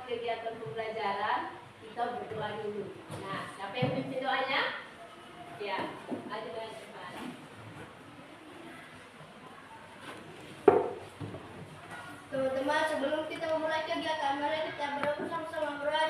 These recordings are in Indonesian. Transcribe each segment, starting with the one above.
kegiatan pembelajaran, kita berdoa dulu. Nah, siapa yang pimpin doanya? Ya, ayo dengan cepat. Teman-teman, sebelum kita memulai kegiatan, mari kita berdoa sama-sama. Mulai.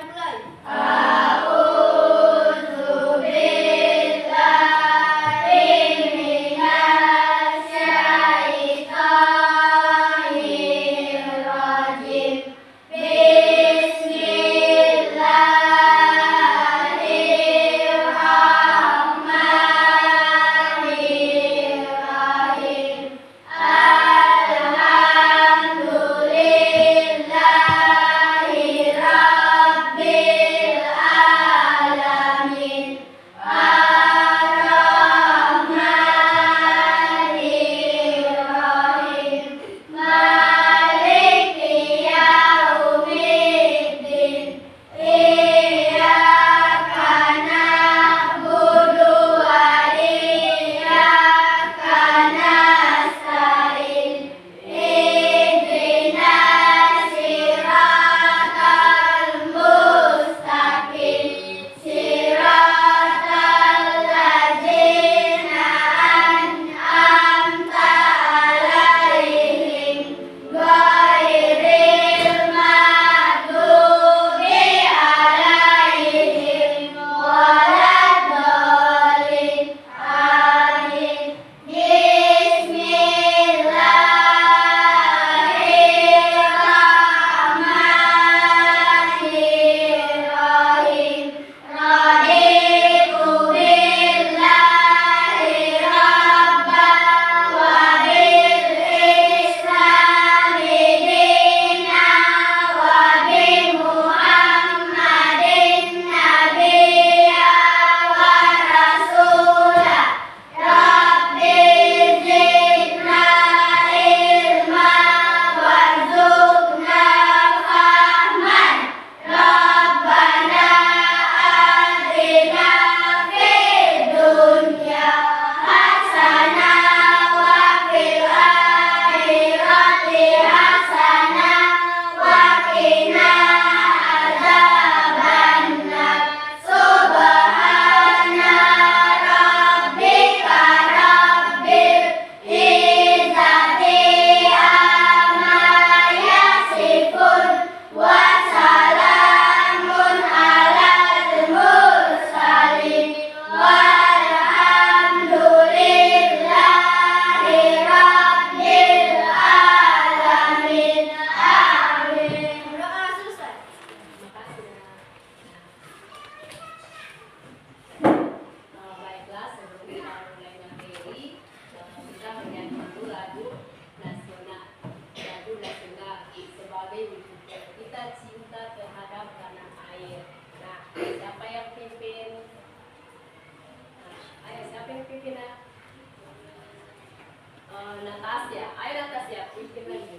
Natasya, ayo Natasya, bikin lagi.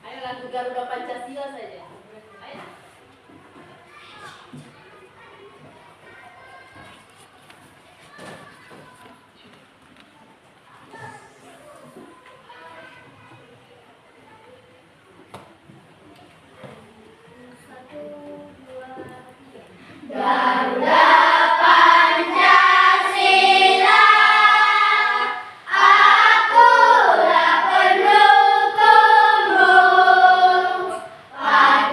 Ayo lagu Garuda Pancasila saja. Ayo. Aku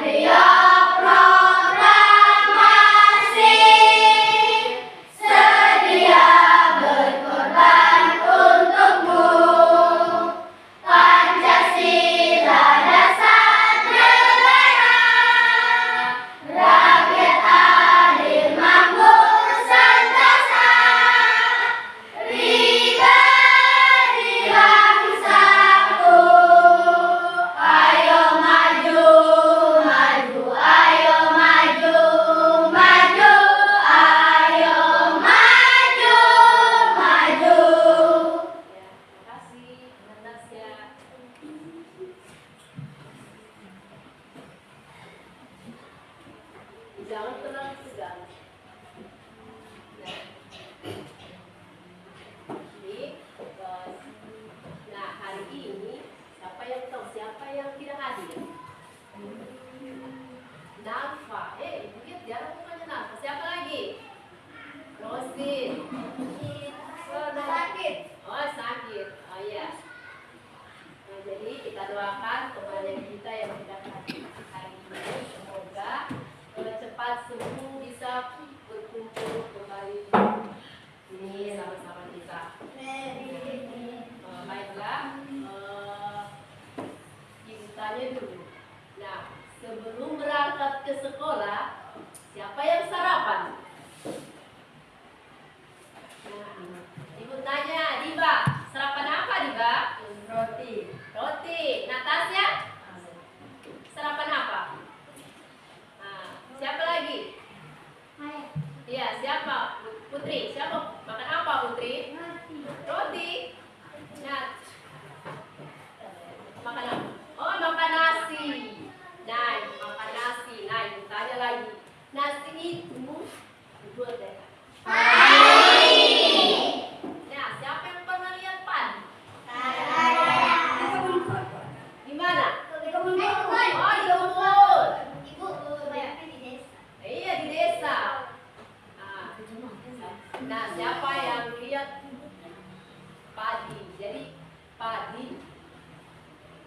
padi.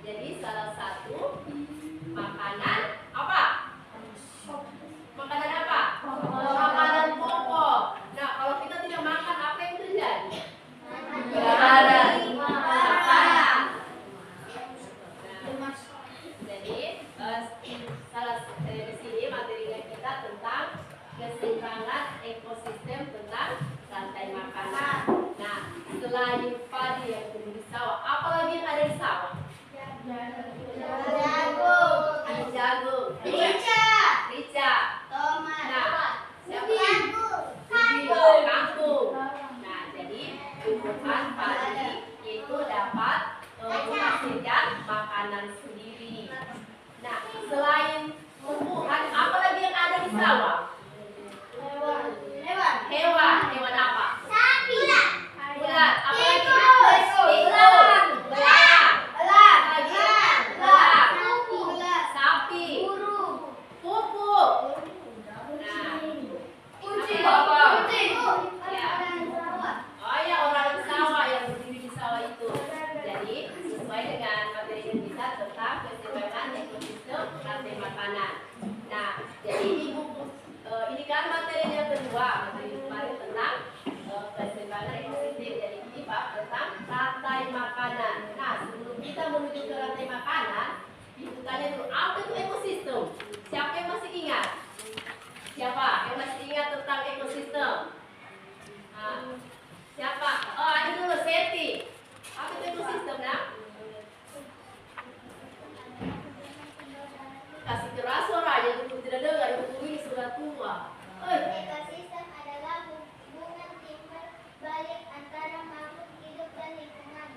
Jadi salah satu makanan apa? Makanan apa? Makanan pokok. Nah, kalau kita tidak makan, apa yang terjadi? Tidak ada makanan. Nah, jadi di sini materinya kita tentang keseimbangan ekosistem tentang rantai makanan. Nah, selain padi yang tumbuh di sawah, apa lagi yang ada di sawah? Jagung. Ada jagung, rica, Tomat. nah, siapa? Kangkung. Kangkung. Nah, jadi tumbuhan padi itu dapat menghasilkan makanan sendiri. Nah, selain tumbuhan, apa lagi yang ada di sawah? Hewan apa? Ulat, apa lagi? Tikus, belang, sapi, pupuk. Nah, oh ya, orang sawah yang berdiri di sawah itu. Jadi sesuai dengan materi kita tentang keseimbangan ekosistem rantai makanan. Nah, jadi ini kan materi yang kedua, materi kemarin tentang keseimbangan ekosistem. Jadi ini Pak tentang rantai makanan. Nah, sebelum kita menuju ke rantai makanan, kita tanya dulu apa itu ekosistem. Siapa yang masih ingat? Siapa yang masih ingat tentang ekosistem? Nah, siapa? Oh, ada dulu Seti. Apa itu ekosistem, nak? Kasih keras suara, yang dulu tidak dengar, yang ini sudah tua. Ekosistem adalah hubungan timbal balik antara makhluk hidup dan lingkungan.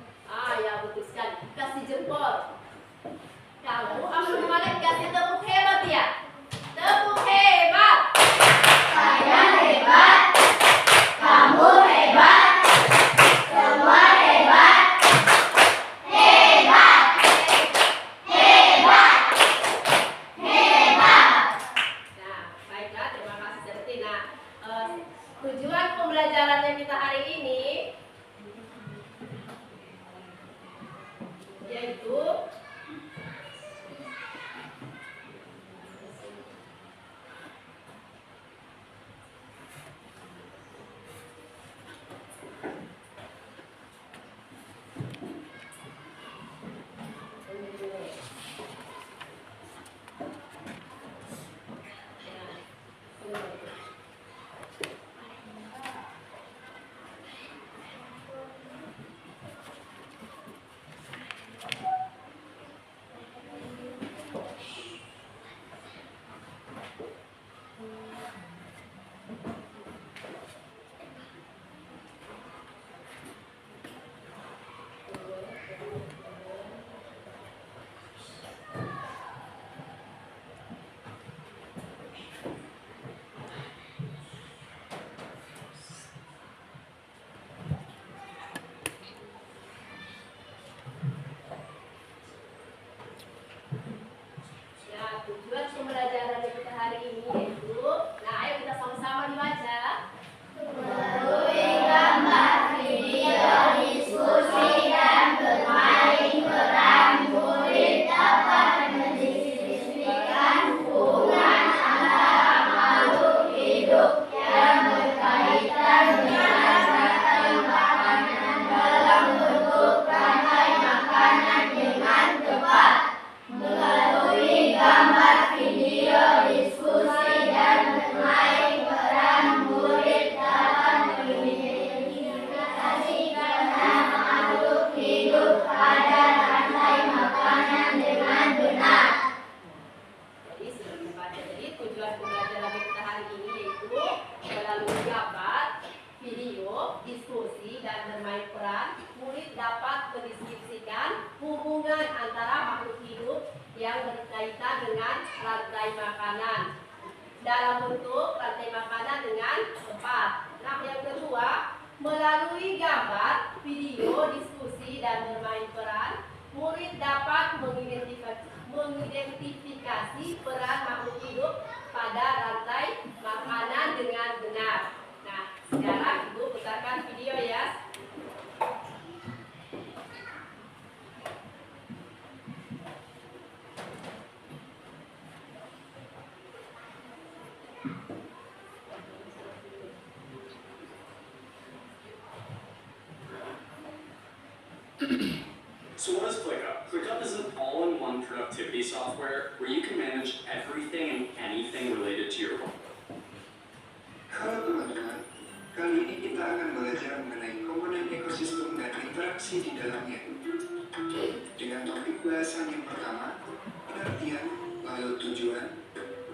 Ya betul sekali. Kasih jempol. Kamu akan kembali kasih tepuk hebat ya. Tepuk hebat. Saya hebat, kamu hebat, semua hebat, hebat, hebat, hebat. Nah, baiklah, terima kasih Seti. Nah, tujuan pembelajarannya kita hari ini yaitu tujuan pembelajaran kita hari ini yaitu, nah ayo kita sama-sama dibaca. Melalui gambar, video, diskusi, dan bermain peran, murid dapat mendiskusikan hubungan antara makhluk hidup yang berkaitan dengan rantai makanan dalam bentuk rantai makanan dengan tepat. Melalui gambar, video, diskusi, dan bermain peran, murid dapat mengidentifikasikan makhluk hidup pada rantai makanan dengan benar. Jadi sudah membaca. Jadi tujuan pembelajaran kita hari ini yaitu melalui gambar, video, diskusi, dan bermain peran, murid dapat mendeskripsikan hubungan antara makhluk hidup yang berkaitan dengan rantai makanan dalam bentuk rantai makanan dengan tepat. Nah, yang kedua, melalui gambar, video, diskusi, dan bermain peran, murid dapat mengidentifikasi peran makhluk hidup pada rantai makanan dengan benar. Nah, sekarang Ibu putarkan video ya. So what is ClickUp? ClickUp is an all-in-one productivity software where you can manage everything and anything related to your work. Halo teman-teman, kali ini kita akan belajar mengenai komponen ekosistem dan interaksi di dalamnya. Dengan topik bahasan yang pertama, pengertian, lalu tujuan,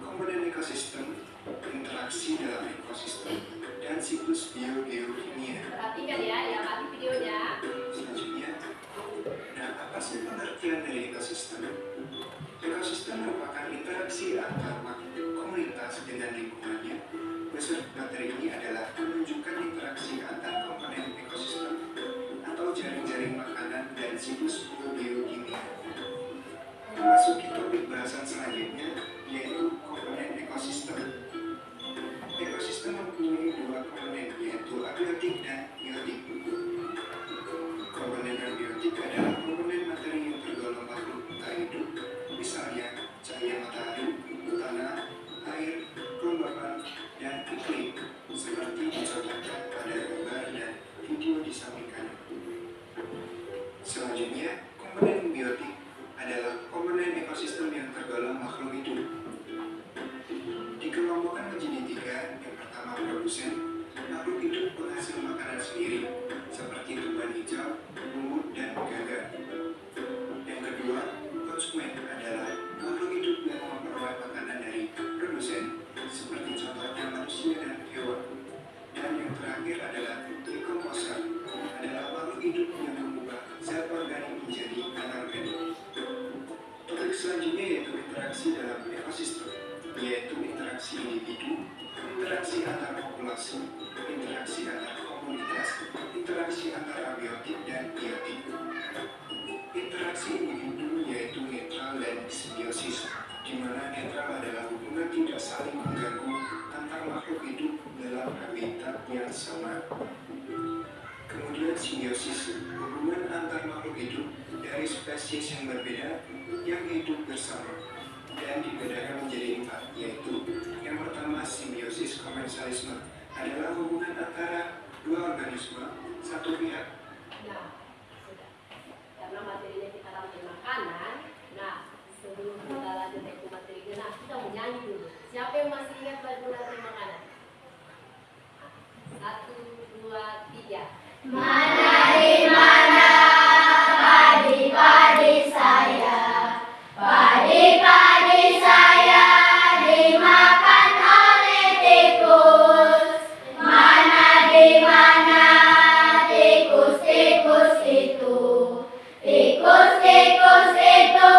komponen ekosistem, interaksi dalam ekosistem, dan siklus biogeokimia. Perhatikan ya, yang tadi videonya. Selanjutnya, nah apa sih pengertian dari ekosistem? Ekosistem merupakan interaksi antar komunitas dengan lingkungannya. Besar materi ini adalah menunjukkan interaksi antar komponen ekosistem atau jaring-jaring makanan dan siklus biogeokimia. Memasuki topik bahasan selanjutnya, yaitu komponen ekosistem. Ekosistem mempunyai dua komponen, yaitu abiotik dan biotik. Komponen abiotik adalah komponen materi yang tergolong makhluk tak hidup, misalnya cahaya matahari, tanah, air, kelembapan, dan iklim, seperti dicontohkan pada gambar dan video di samping kanan. Selanjutnya, komponen biotik adalah komponen ekosistem yang tergolong makhluk hidup. Dikelompokkan menjadi tiga. Yang pertama, produsen, makhluk hidup penghasil makanan sendiri, seperti tumbuhan hijau, lumut, dan gagak. Yang kedua, konsumen adalah makhluk hidup yang memperoleh makanan dari produsen, seperti contohnya manusia dan hewan. Dan yang terakhir adalah dekomposer, adalah makhluk hidup yang mengubah zat organik menjadi anorganik. Topik selanjutnya yaitu interaksi dalam ekosistem, yaitu interaksi individu, interaksi antar populasi, interaksi antar komunitas, interaksi antar abiotik dan biotik. Interaksi individu yaitu netral dan simbiosis, di mana netral adalah hubungan tidak saling mengganggu antar makhluk hidup dalam habitat yang sama. Kemudian simbiosis, hubungan antar makhluk hidup dari spesies yang berbeda yang hidup bersama, dan dibedakan menjadi 4, yaitu yang pertama simbiosis komensalisme, adalah hubungan antara dua organisme satu pihak. Nah, sudah. Karena materinya kita rangkai makanan, nah sebelum kita lanjut ke materi nah kita mau nyanyi dulu. Siapa yang masih ingat lagu rangkai makanan? 1, 2, 3. Mana di mana padi-padi saya, padi-padi saya dimakan oleh tikus. Mana di mana tikus-tikus itu, tikus-tikus itu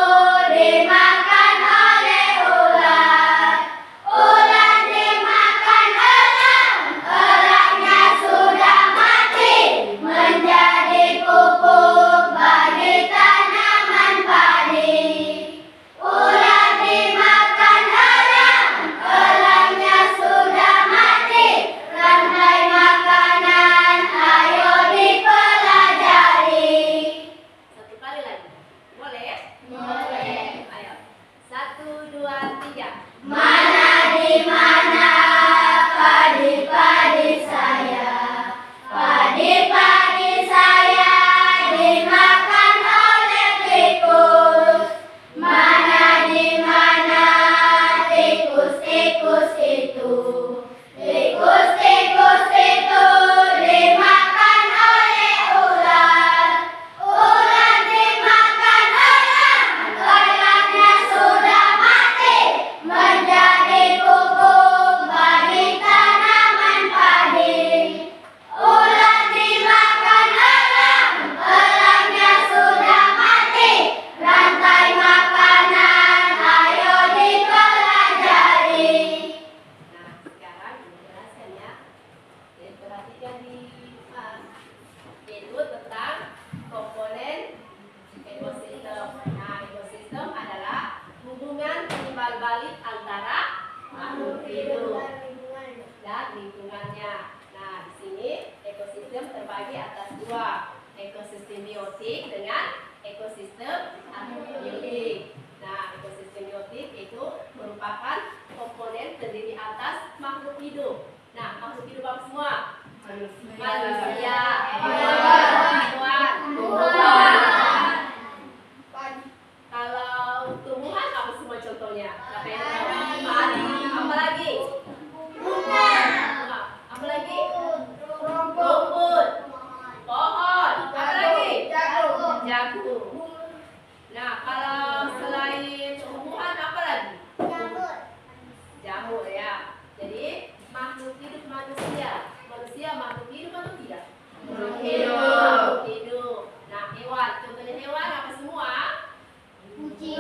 dimakan oleh ular. Ular dimakan elang, elangnya sudah mati, menjadi pupuk bagi tanaman padi. Ular dimakan elang, elangnya sudah mati, rantai makanan ayo dipelajari. Satu kali lagi. Boleh ya? Boleh. Ayo. 1, 2, 3. Mana di mana padi-padi saya, padi-padi saya dimakan oleh tikus. Mana di mana tikus-tikus itu, tikus-tikus itu dimakan oleh ular. Ular dimakan elang, elangnya sudah mati, menjadi pupuk bagi tanaman padi. Ular dimakan elang, elangnya sudah mati, rantai makanan ayo dipelajari. Nah, sekarang dijelaskan ya. Oke, perhatikan di itu tentang komponen ekosistem. Nah, ekosistem adalah hubungan timbal balik antara makhluk hidup dan lingkungannya. Nah, di sini ekosistem terbagi atas dua, ekosistem biotik dengan ekosistem abiotik. Nah, ekosistem biotik itu merupakan komponen terdiri atas makhluk hidup. Nah, makhluk hidup apa semua? Manusia, hewan, tumbuhan, Jagung. Nah, kalau selain tumbuhan apa lagi? Jamur. Jamur ya. Jadi makhluk hidup manusia. Manusia makhluk hidup atau tidak? Hidup. Hidup. Nah, hewan. Contohnya hewan apa semua? Kucing.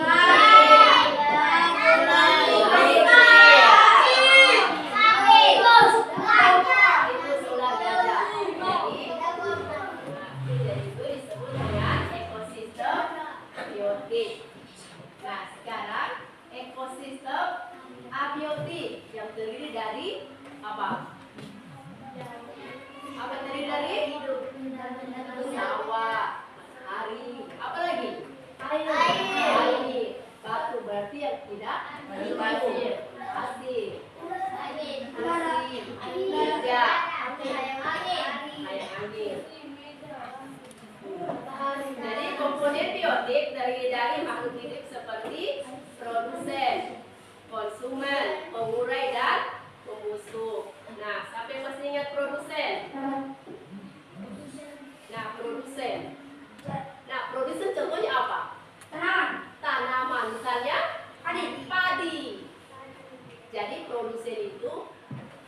Itu ular gajah. Jadi itu disebut dengan ekosistem biotik. Nah, sekarang ekosistem abiotik yang terdiri dari apa? Apa terdiri dari? Sawah, matahari, apa lagi? Air. Batu berarti yang tidak berpasir. Pasir. Tiga. Air angin. Jadi komponen biotik terdiri dari makhluk hidup seperti produsen, konsumen, pengurai dan pembusuk. Nah, siapa yang masih ingat produsen? Nah, produsen contohnya apa? Tanaman, misalnya padi. Jadi produsen itu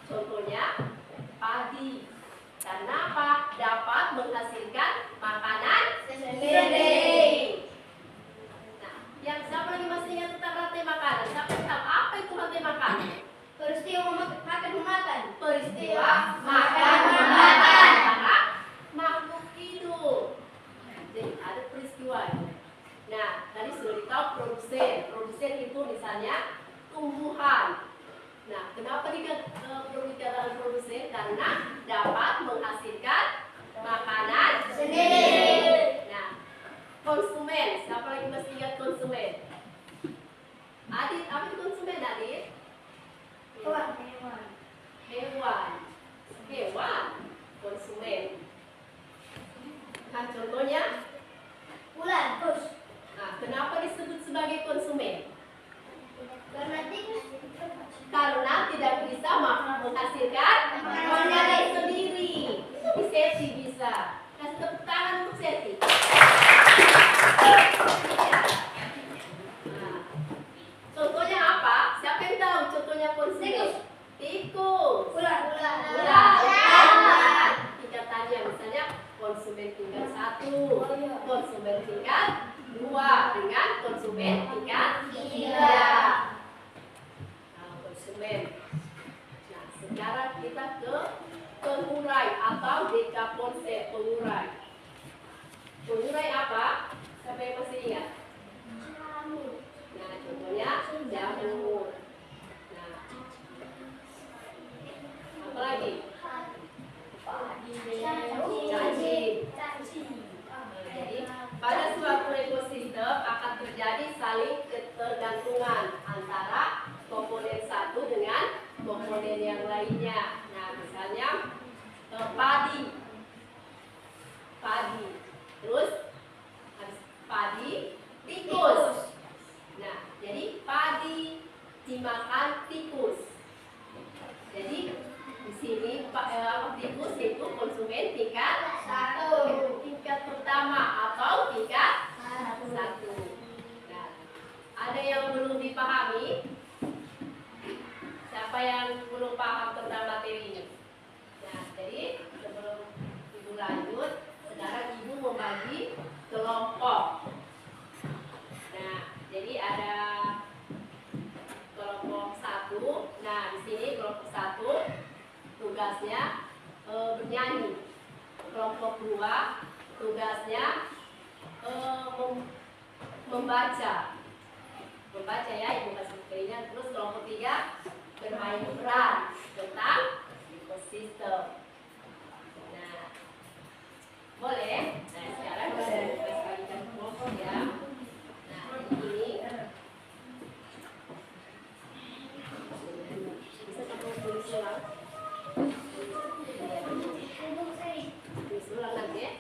contohnya padi. Karena apa? Dapat menghasilkan makanan sendiri. Nah, yang siapa lagi masih ingat tentang rantai makanan? Siapa yang tahu apa itu rantai makanan? Peristiwa makan memakan. Antara makhluk hidup. Jadi ada peristiwa. Nah, tadi sudah ditahu produsen. Produsen itu misalnya tumbuhan. Nah, kenapa perlu dikatakan produsen? Karena dapat menghasilkan makanan sendiri. Nah, konsumen. Siapa lagi masih ingat konsumen? Adit, apa itu konsumen, Adit? Hewan. Konsumen. Nah, contohnya? Ular. Nah, kenapa disebut sebagai konsumen? Karena tidak bisa menghasilkan makanan sendiri. Tapi Seti bisa. Kasih tepuk tangan untuk Seti. Nah, contohnya apa? Siapa yang tahu contohnya konsumen? Tikus. Ular. Tingkatannya misalnya konsumen tingkat 1, konsumen tingkat 2 dengan konsumen tingkat 3. Konsumen. Nah, sekarang kita ke pengurai atau dekaponsel pengurai. Pengurai apa? Siapa yang masih ingat? Nah, contohnya jamur. Nah, apa lagi? Cacing. Jadi, pada suatu ekosistem akan terjadi saling ketergantungan antara komponen satu dengan komponen yang lainnya. Nah, misalnya padi. Terus habis padi, tikus. Nah, jadi padi dimakan tikus. Jadi di sini tikus itu konsumen tingkat 1, tingkat pertama atau tingkat 1. Nah, ada yang belum dipahami? Siapa yang belum paham tentang materi ini? Nah, jadi sebelum Ibu lanjut, sekarang Ibu membagi kelompok. Nah, jadi ada kelompok 1. Nah, di sini kelompok 1 tugasnya bernyanyi. Kelompok 2 tugasnya membaca ya, Ibu kasih buktinya. Terus kelompok 3 bermain peran tentang ekosistem. Nah, boleh? Nah, sekarang kita bagikan kelompok ya. Nah, ini bisa kamu tulis ulang. Tulis ulang lagi ya.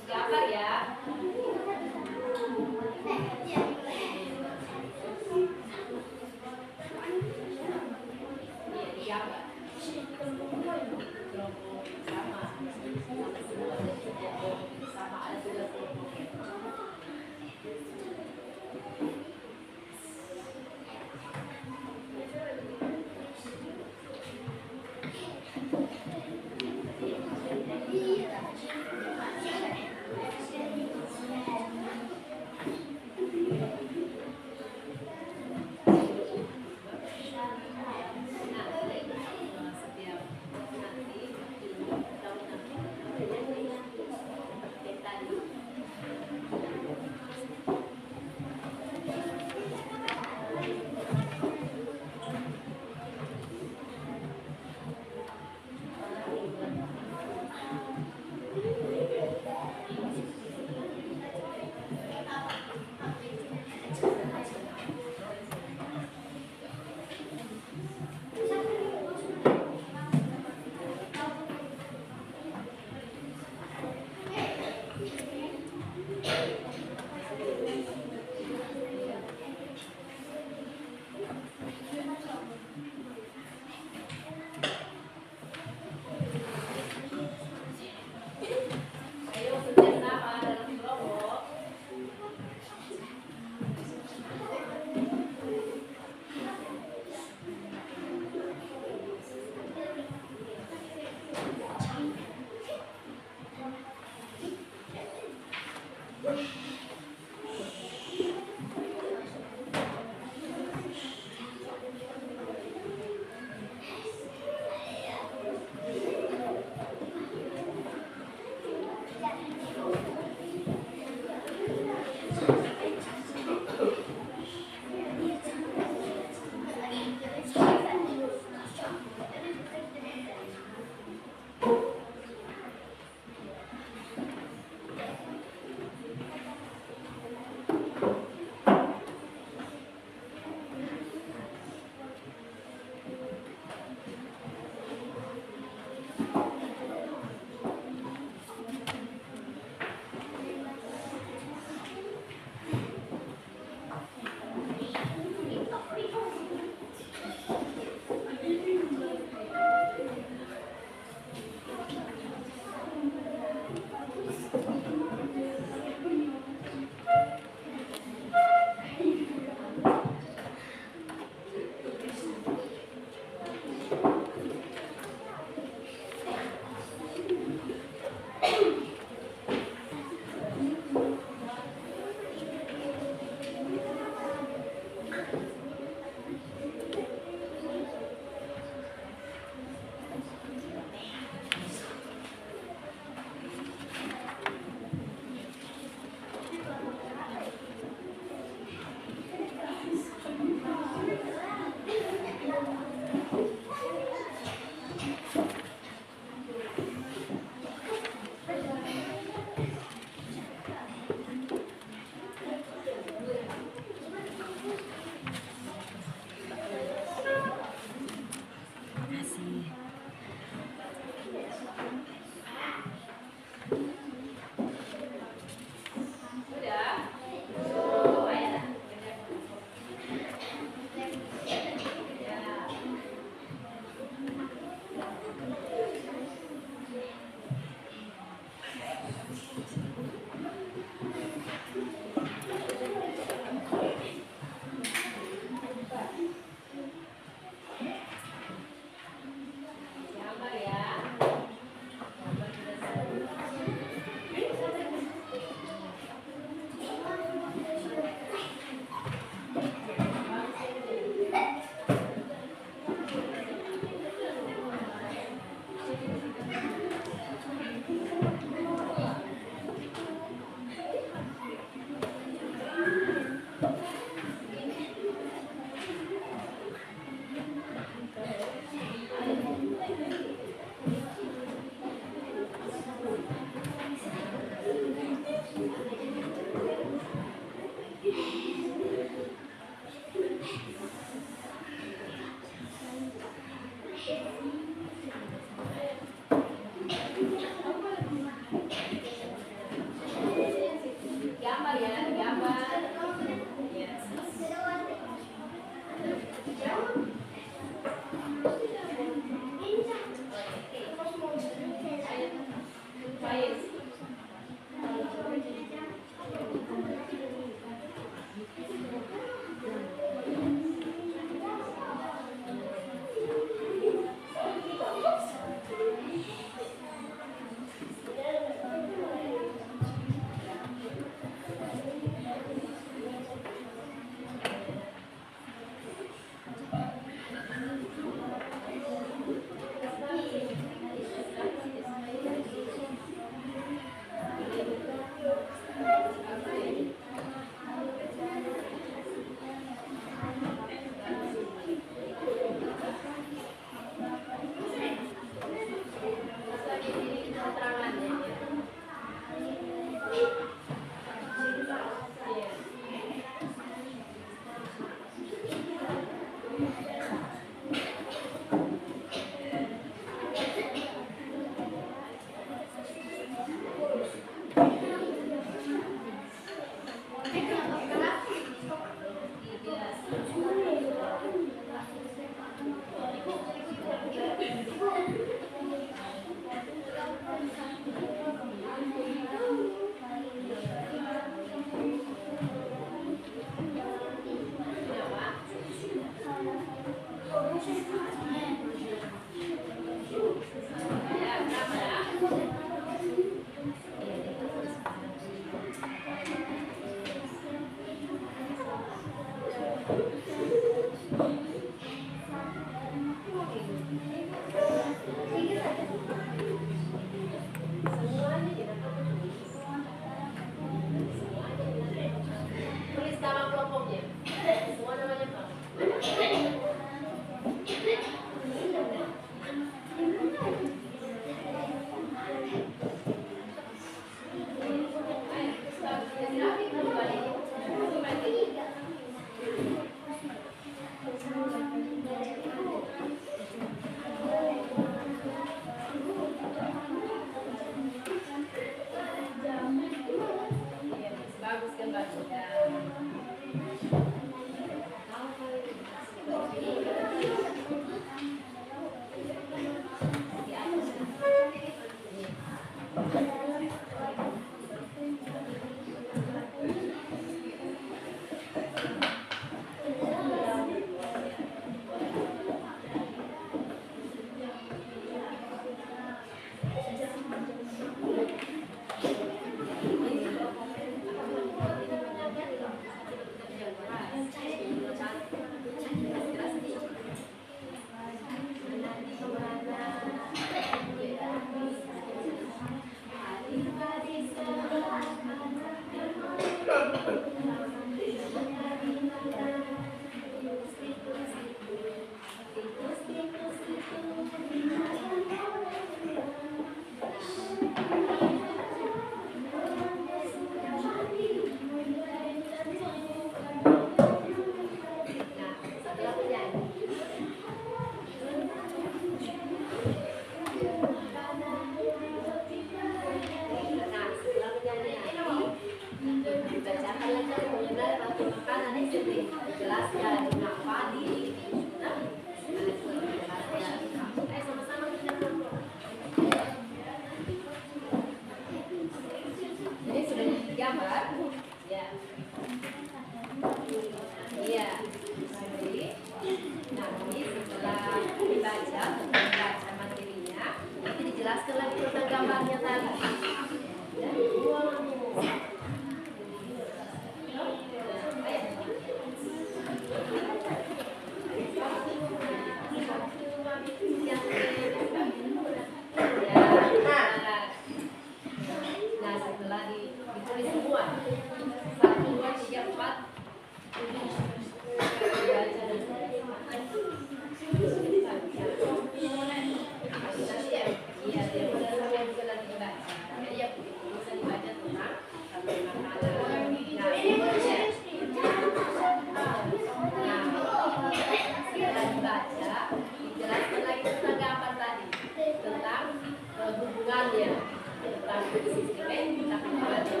ya. Bukan sistemnya, tapi wajib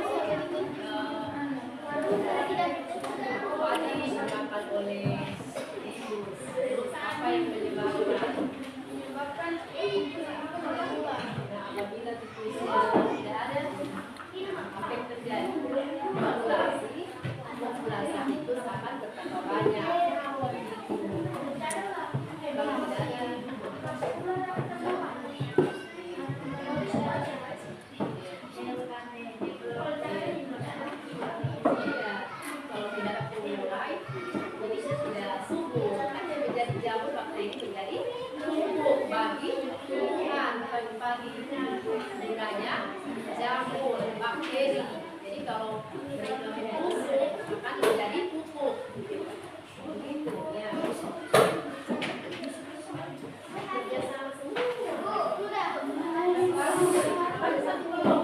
dimakan oleh virus apa yang menyebabkan. Nah, apabila tikusnya tidak ada, apa yang terjadi? Populasi itu akan bertambah banyak. Kalau tidak ada, kalau tidak mulai, jadi sudah subur. Hanya menjadi jamur bakteri ini menjadi pupuk bagi tumbuhan pagi-pagi. Gunanya jamur bakteri. Jadi kalau mereka membusuk akan menjadi pupuk. Begitu ya. Ada satu belum?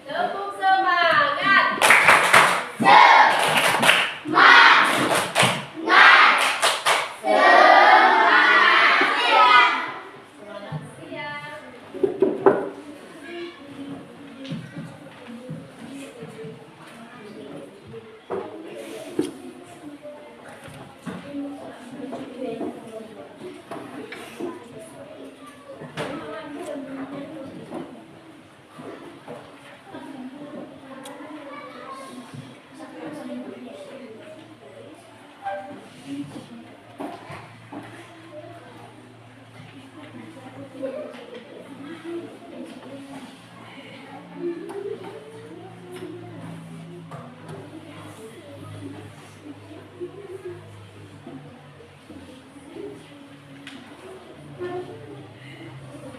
Tepuk semangat. Semangat siang.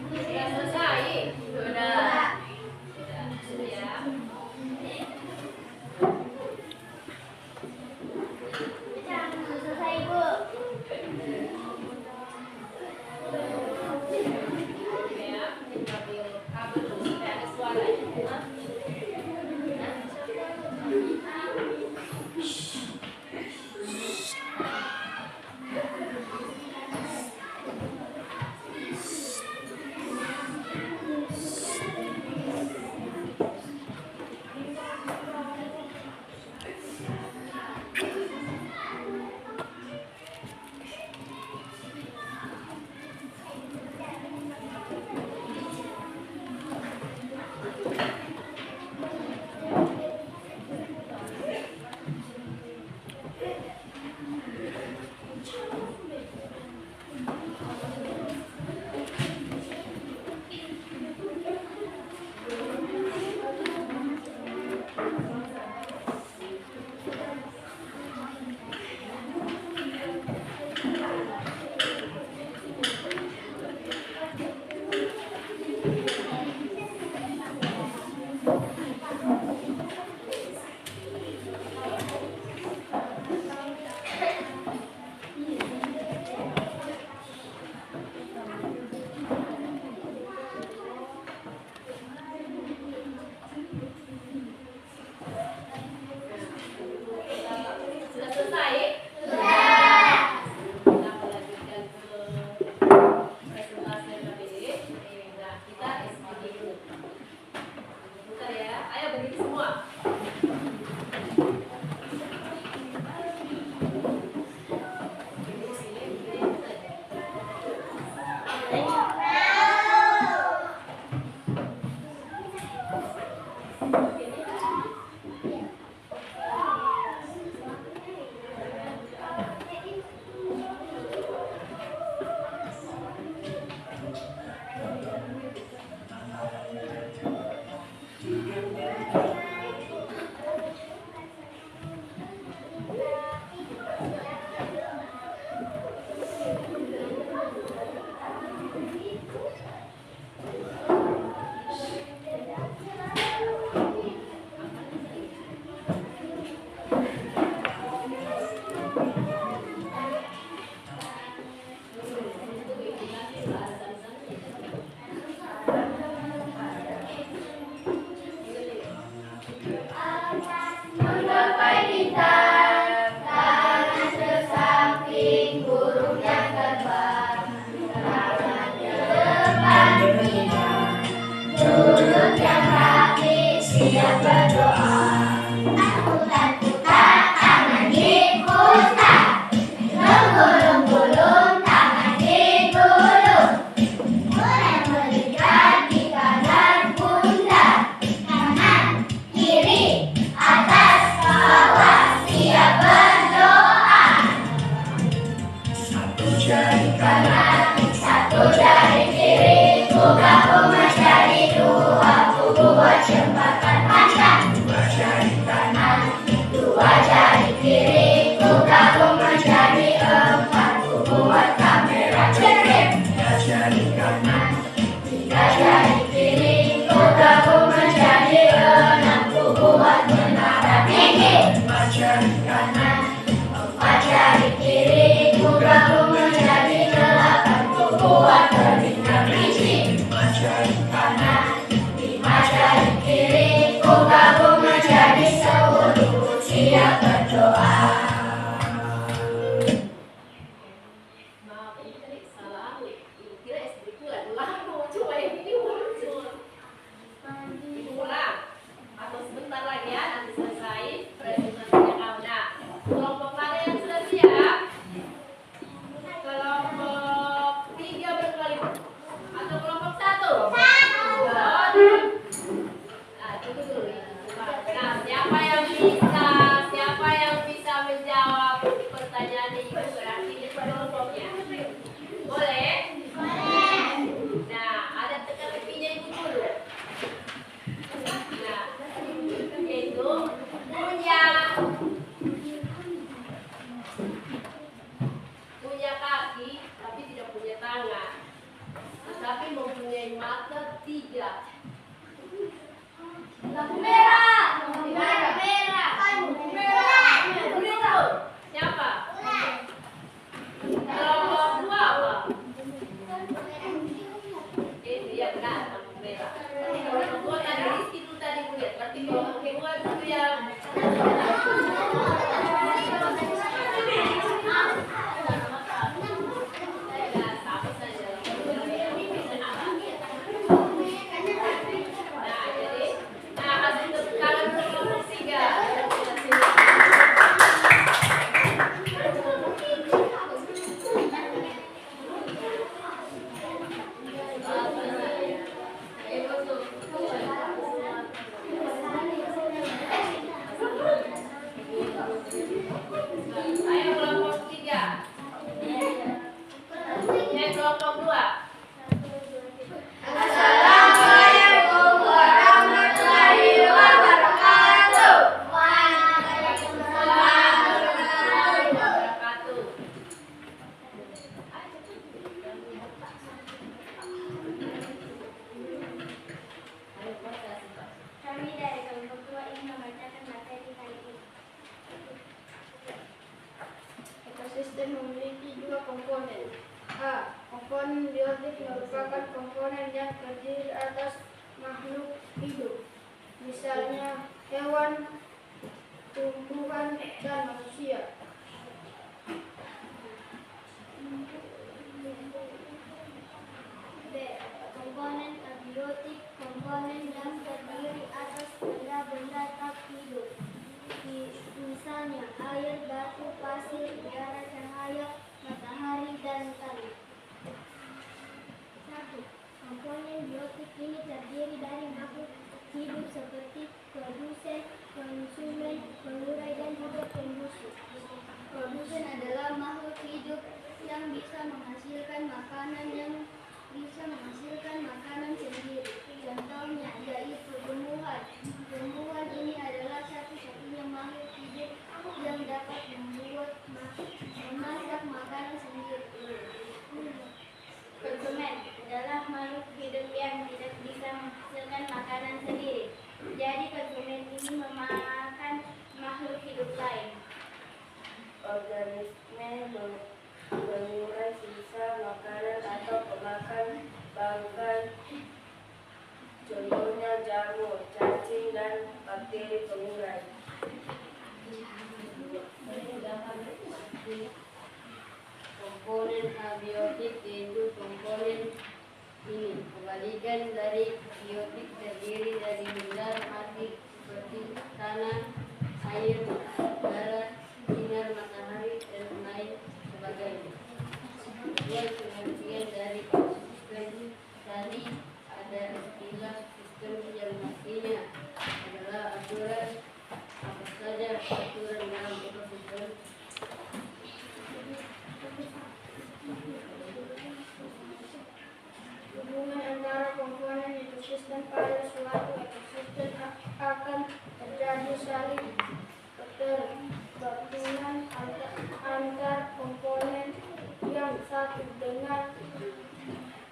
Sudah selesai? Sudah. Sudah ya. Selesai, Bu. Ya, ambil kabel dulu supaya ada suaranya. Menggapai bintang, tangan sesamping burung yang terbang, tangan di depan bintang, mulut yang rapi siap berdoa. Putar-putar tangan diputar, menggulung-gulung tangan digulung, mulai melihat di kanan pundak, kanan kiri atas bawah siap berdoa. Satu jari kanan, satu jari kiri, ku gabung menjadi dua, ku buat jembatan panjang. Dua jari kanan, dua jari kiri, ku gabung menjadi empat, ku buat kamera cermin. Tiga jari kanan, tiga jari kiri, ku gabung menjadi enam, ku buat menara tinggi. Empat jari kanan, empat jari kiri, ku gabung menjadi delapan, ku buat telinga kelinci. Lima jari kanan, lima jari kiri, ku gabung menjadi 10, siap berdoa. Maaf, ini tadi salah. Kira SD bulan lalu, coba yang ini muncul. Diulang atau sebentar lagi ya, nanti selesai presentasinya kamu. Nah, kelompok mana yang sudah siap? Kelompok 3 berkali atau kelompok 1? Nah, tunggu dulu. Nah, siapa yang bisa menjawab pertanyaan ini berarti ini kelompoknya. Boleh? Boleh. Nah, ada teka-tekinya ibu dulu. Nah, yaitu punya kaki tapi tidak punya tangan, tetapi mempunyai mata 3. Lampu merah. Siapa? Kelompok 2 apa? Iya benar, lampu merah. Kelompok 2 tadi Rizky dulu tadi lihat. Berarti kelompok 2 dulu yang ayo kelompok 3. Kelompok 2. Assalamualaikum warahmatullahi wabarakatuh. Waalaikumsalam warahmatullahi wabarakatuh. Kami dari kelompok 2 ingin membacakan materi kali ini. Ekosistem memiliki 2 komponen. A. Komponen biotik merupakan komponen yang terdiri atas makhluk hidup, misalnya hewan, tumbuhan, dan manusia. B. Komponen abiotik, komponen yang terdiri atas benda-benda tak hidup, misalnya air, batu, pasir, udara, cahaya, matahari, dan tanah. 1. Komponen biotik ini terdiri dari makhluk hidup seperti produsen, konsumen, pengurai, dan juga pembusuk. Produsen adalah makhluk hidup yang bisa menghasilkan makanan Contohnya jamur, cacing, dan bakteri pengurai. Komponen abiotik yaitu komponen ini. Kebalikan dari biotik terdiri dari benda mati seperti tanah, air, udara, sinar matahari, dan lain sebagainya. Kemudian pengertian dari ekosistem tadi ada istilah sistem yang pastinya adalah aturan apa saja aturan dalam ekosistem. Hubungan antara komponen ekosistem pada suatu ekosistem akan terjadi saling ketergantungan antar komponen yang satu dengan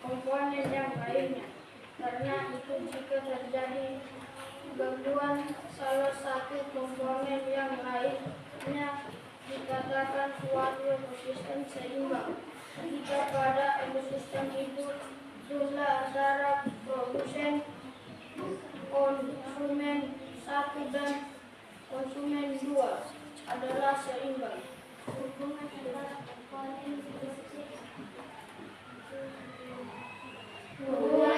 komponen yang lainnya. Karena itu jika terjadi gangguan salah satu komponen yang lainnya dikatakan suatu ekosistem seimbang. Jika pada ekosistem itu jumlah antara produsen, konsumen satu dan konsumen dua adalah seimbang. Hubungan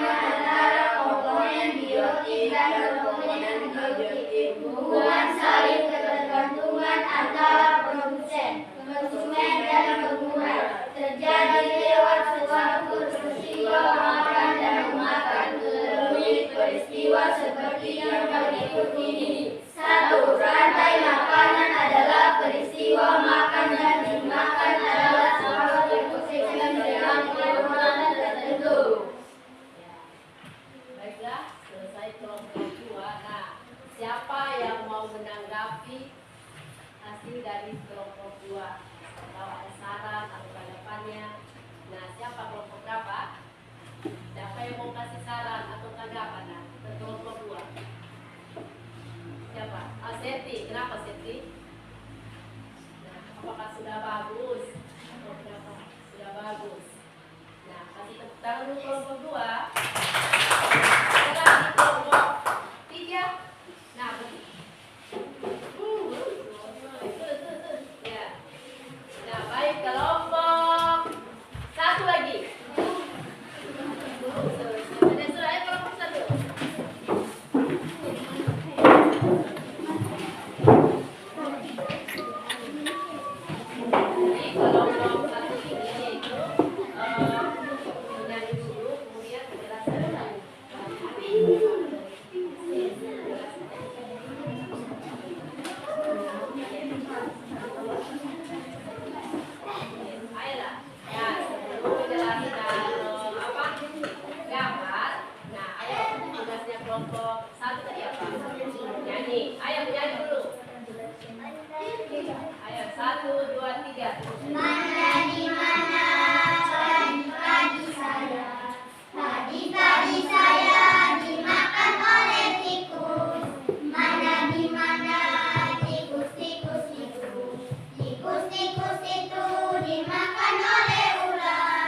antara komponen biotik dan komponen biotik. Hubungan saling ketergantungan antara produsen, konsumen, dan pengurai terjadi lewat suatu peristiwa makan dan memakan melalui peristiwa seperti yang berikut ini. 1. Rantai makanan adalah peristiwa makan dan dimakan adalah suatu ekosistem dengan komponen tertentu. Baiklah, selesai kelompok 2. Nah, siapa yang mau menanggapi hasil dari kelompok 2? Atau ada saran atau tanggapannya? Nah, siapa kelompok berapa? Siapa yang mau kasih saran atau tanggapan ke kelompok 2? Siapa? Seti. Kenapa Seti? Nah, apakah sudah bagus? Atau kenapa sudah bagus? Nah, kasih tepuk tangan dulu kelompok 2. Sekarang di kelompok 3. Nah, ya. Nah, baik, kelompok 1 lagi. Ada surat kelompok 1. Jadi kelompok 1 ini yaitu menyanyi dulu, kemudian menjelaskan. Ayolah. Ya, sebelum menjelaskan gambar. Nah, ayo tugasnya kelompok 1 tadi apa? Nyanyi. Ayo menyanyi dulu. Ayo 1, 2, 3. Mana di mana padi saya, padi saya dimakan oleh tikus. Mana di mana tikus itu dimakan oleh ular.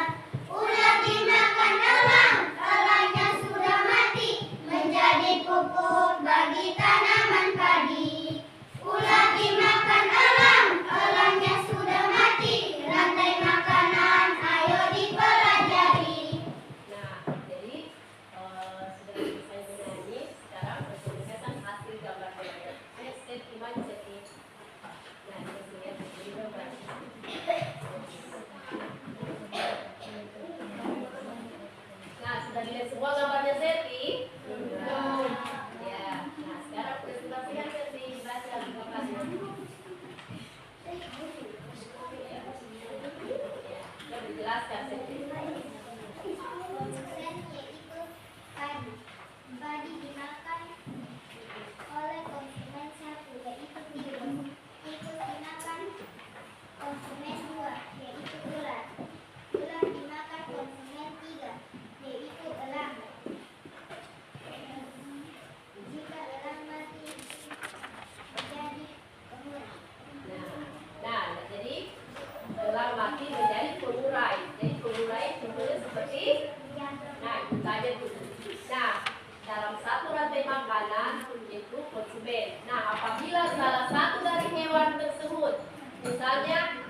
Ular dimakan elang, elangnya sudah mati menjadi pupuk bagi tanaman padi. Ular dimakan elang, elangnya sudah mati. Rantai makanan, ayo dipelajari. Nah, jadi sudah selesai menyanyi. Sekarang bertuliskan hasil gambarnya. Ayo Seti, maju Seti. Nah, kita lihat di gambar. Nah, sudah dilihat semua gambarnya Seti? Ya. Nah, sekarang presentasikan Seti. Baca gambarnya. Ya, dijelaskan Seti. Konsumen yaitu padi. Padi dimakan oleh konsumen satu yaitu tikus. Tikus dimakan konsumen dua yaitu ular. Ular dimakan konsumen tiga yaitu elang. saja tuh. Nah, dalam satu rantai makanan itu konsumen. Nah, apabila salah satu dari hewan tersebut, misalnya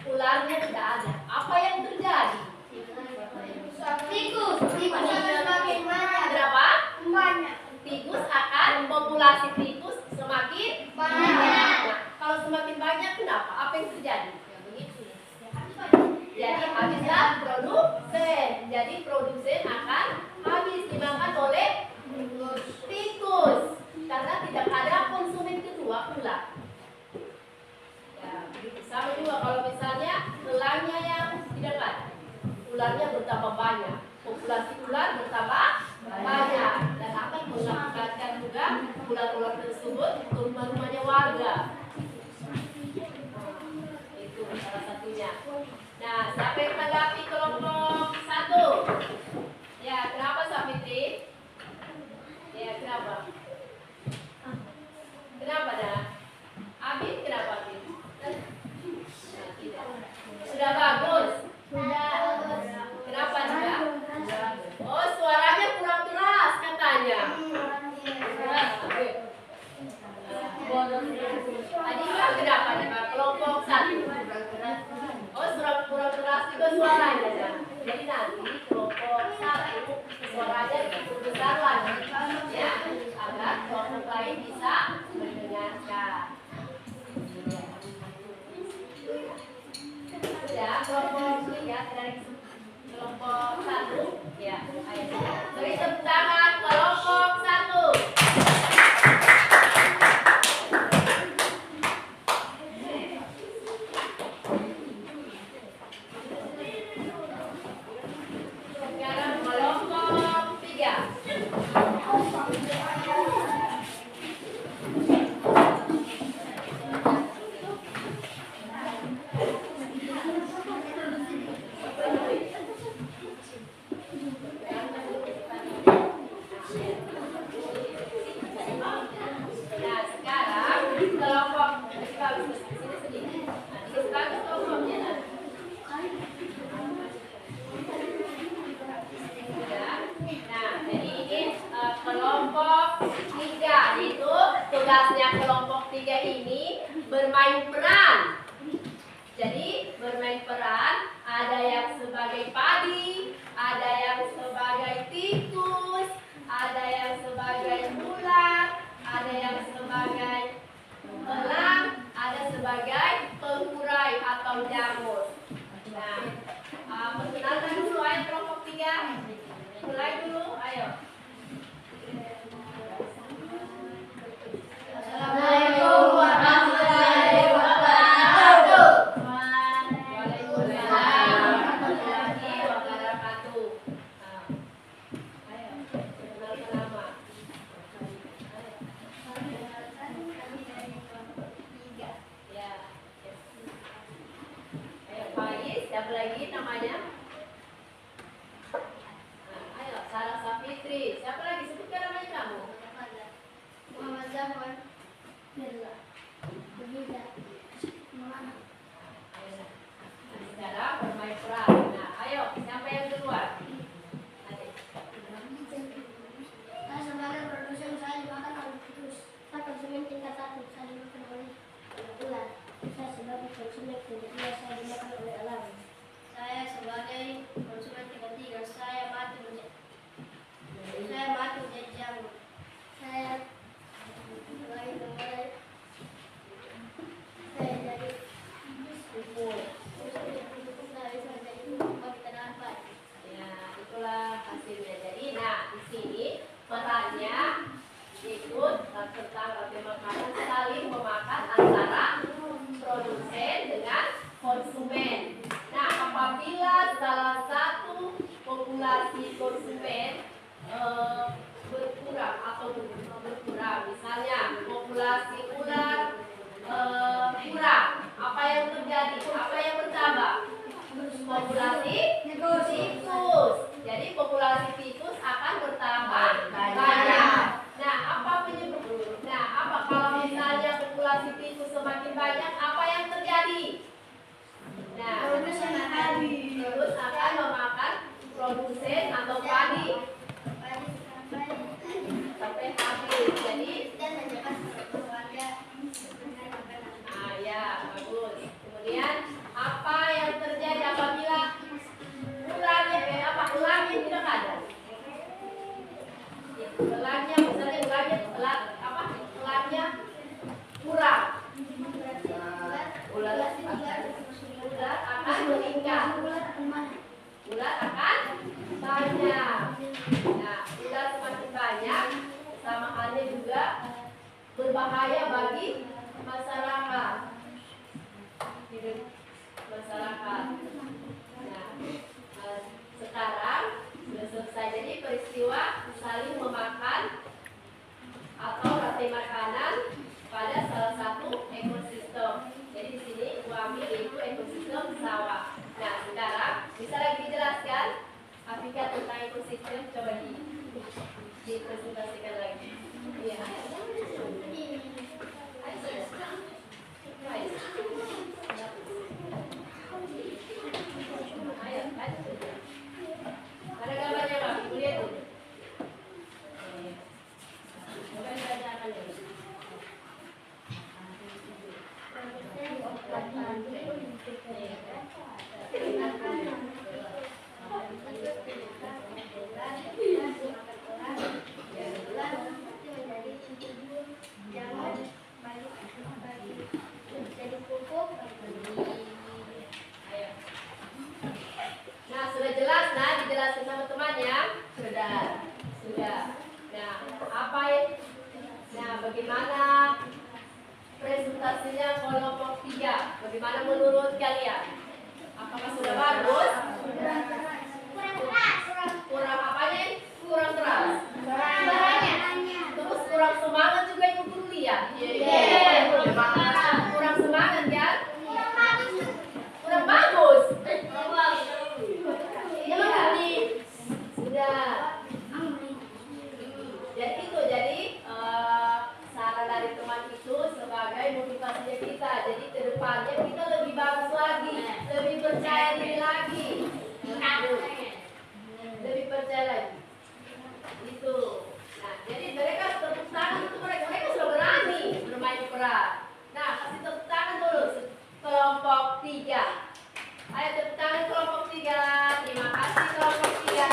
ularnya tidak ada, apa yang terjadi? Tikus akan semakin banyak. Berapa? Banyak. Tikus akan populasi tikus semakin Banyak. Nah, kalau semakin banyak kenapa? Apa yang terjadi? Ya begitu. Jadi habislah produsen. Jadi produsen akan habis dimakan oleh tikus karena tidak ada konsumen kedua ular. Ya, begitu. Sama juga kalau misalnya elangnya yang tidak ada, ularnya bertambah banyak, populasi ular bertambah banyak dan akan mengakibatkan juga ular-ular tersebut ke rumah-rumahnya warga. Itu salah satunya. Nah, siapa yang menanggapi kelompok 1? Ya, kenapa Safitri? Ya, kenapa? Kenapa dah? Abid, kenapa Abid? Nah, tidak. Sudah bagus. Kenapa tidak? Oh, suaranya kurang keras katanya. Adika kenapa nih Pak? Kelompok 1. Oh, kurang keras juga suaranya ya. Jadi nanti kelompok 1 suaranya besar lagi ya, agar kelompok lain bisa mendengarkan. Sudah, kelompok 3 dari kelompok 1 ya. Ayo. Beri tepuk tangan kelompok 1. Sekarang kelompok 3. Nah, sekarang kelompok sini sedikit. Nah, sekarang kelompoknya nanti. Nah, jadi ini kelompok 3, yaitu tugasnya kelompok 3 ini bermain peran. Jadi bermain peran, ada yang sebagai padi, ada yang sebagai tikus, ada yang sebagai ular, ada yang sebagai elang, ada sebagai pengurai atau jamur. Nah, perkenalkan dulu ayo kelompok 3. Mulai dulu, ayo. Assalamualaikum warahmatullahi wabarakatuh. Waalaikumsalam warahmatullahi wabarakatuh. Nah, ayo, perkenalkan nama. Ya. Ayo, Faiz, siapa lagi namanya? Nah, ayo, Sarah Safitri. Siapa lagi? Sebutkan namanya kamu. Muhammad Zahwan. Mirza. Begitu. Muhammad. Sekarang bermain peran. Nah, ayo, siapa yang keluar? Adik. Saya sebagai produsen, saya dimakan oleh tikus. Saya konsumen tingkat 1, saya dimakan oleh ular. Saya sebagai konsumen tingkat 2, saya dimakan oleh elang. Saya sebagai konsumen tingkat 3, saya mati menjadi jamur. Saya mulai saya jadi Kumpul. saya bisa jadi bagi kenapa? Ya, itulah hasilnya. Jadi, nah, di sini perannya ikut tentang rantai makanan saling memakan antara produsen dengan konsumen. Nah, apabila salah satu populasi konsumen berkurang atau berkurang, misalnya populasi ular kurang, apa yang terjadi? Apa yang bertambah? Populasi tikus. Jadi populasi tikus akan bertambah banyak. Nah, apa penyebab? Nah, apa kalau misalnya populasi tikus semakin banyak, apa yang terjadi? Nah, tikus akan memakan produsen atau padi sampai habis. Jadi, nah ya bagus. Kemudian apa yang terjadi apabila ulangnya tidak ada? Ulangnya misalnya ulangnya kurang. Ular akan meningkat. Ular akan banyak. Nah, ular semakin banyak, sama halnya juga berbahaya bagi masyarakat. Hidup masyarakat. Nah, sekarang sudah selesai. Jadi peristiwa saling memakan atau rantai makanan pada salah satu ekosistem. Jadi di sini UAMI yaitu ekosistem sawah. Nah, sekarang bisa lagi dijelaskan Afika tentang ekosistem, coba dipresentasikan lagi. Iya. Ada gambarnya Pak? Ibu lihat tuh. Coba dibacakan dulu. Nah, sudah jelas, nah dijelaskan sama temannya? Sudah. Nah, bagaimana presentasinya kelompok 3? Bagaimana menurut kalian? Apakah sudah bagus? Kurang apanya? Kurang keras. Terus kurang semangat juga yang guru lihat. Kurang semangat kan? Kurang bagus. Sudah. Jadi saran dari teman itu sebagai motivasinya kita. Jadi ke depannya kita lebih bagus lagi, lebih percaya diri lagi. Lebih percaya lagi. Itu. Nah, jadi mereka tepuk tangan untuk mereka sudah berani bermain peran. Nah, kasih tepuk tangan dulu kelompok 3. Ayo tepuk tangan kelompok 3. Terima kasih kelompok 3.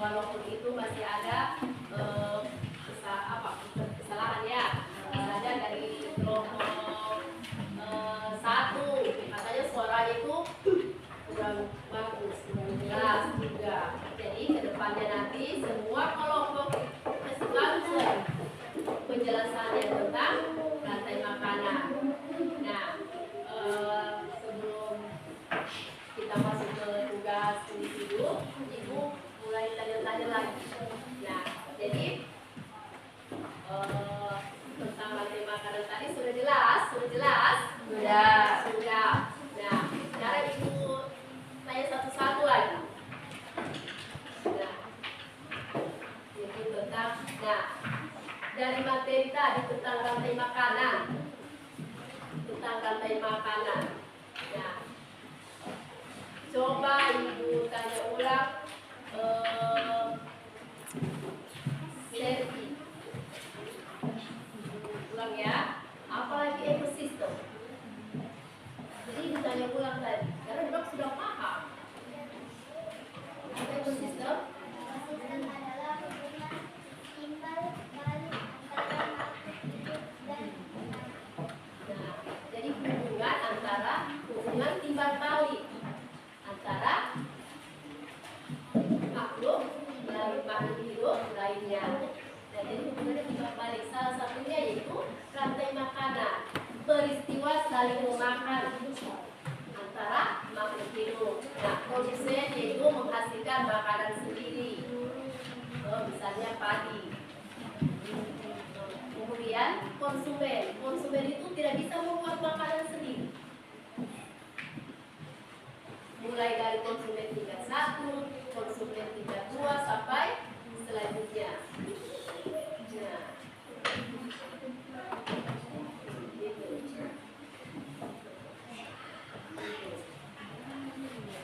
Walaupun itu masih ada kesalahan ya, misalnya dari kelompok 1 katanya suaranya itu kurang bagus, kurang jelas juga. Jadi kedepannya nanti semua kelompok masih bagus penjelasannya tentang rantai makanan. Nah, sebelum kita masuk ke tugas individu, Ibu mulai tanya-tanya lagi. Nah, jadi tentang rantai makanan tadi sudah jelas? Sudah. Nah, sekarang Ibu tanya satu-satu lagi. Nah, itu tentang, dari materi tadi tentang rantai makanan. Nah, coba Ibu tanya ulang. Serti ulang ya. saling memakan antara makhluk hidup. Nah, produsen yaitu menghasilkan makanan sendiri. Misalnya padi. Kemudian konsumen itu tidak bisa membuat makanan sendiri. Mulai dari konsumen tingkat 1, konsumen tingkat 2 sampai selanjutnya. Nah, gitu.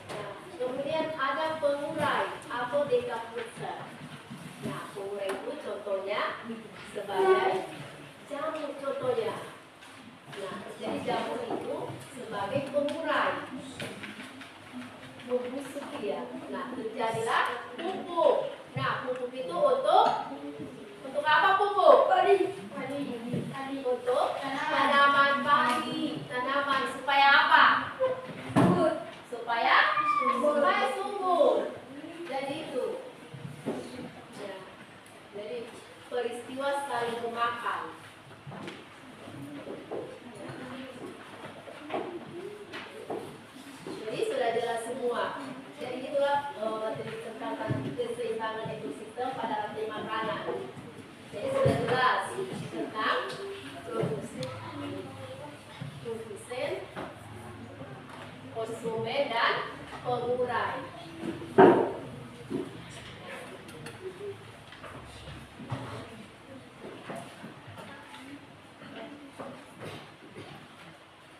Nah, kemudian ada pengurai atau decompensor. Nah, pengurai itu contohnya sebagai jamur contohnya. Nah, jadi jamur itu sebagai pengurai. Membusuk dia. Nah, terjadilah pupuk. Nah, pupuk itu untuk apa pupuk? Padi. Untuk tanaman padi. Tanaman supaya apa? Supaya subur. Jadi itu. Nah, jadi peristiwa saling memakan. Jadi sudah jelas semua. Jadi itulah tentang keseimbangan ekosistem pada rantai makanan. Jadi sudah jelas tentang produsen, konsumen dan pengurai.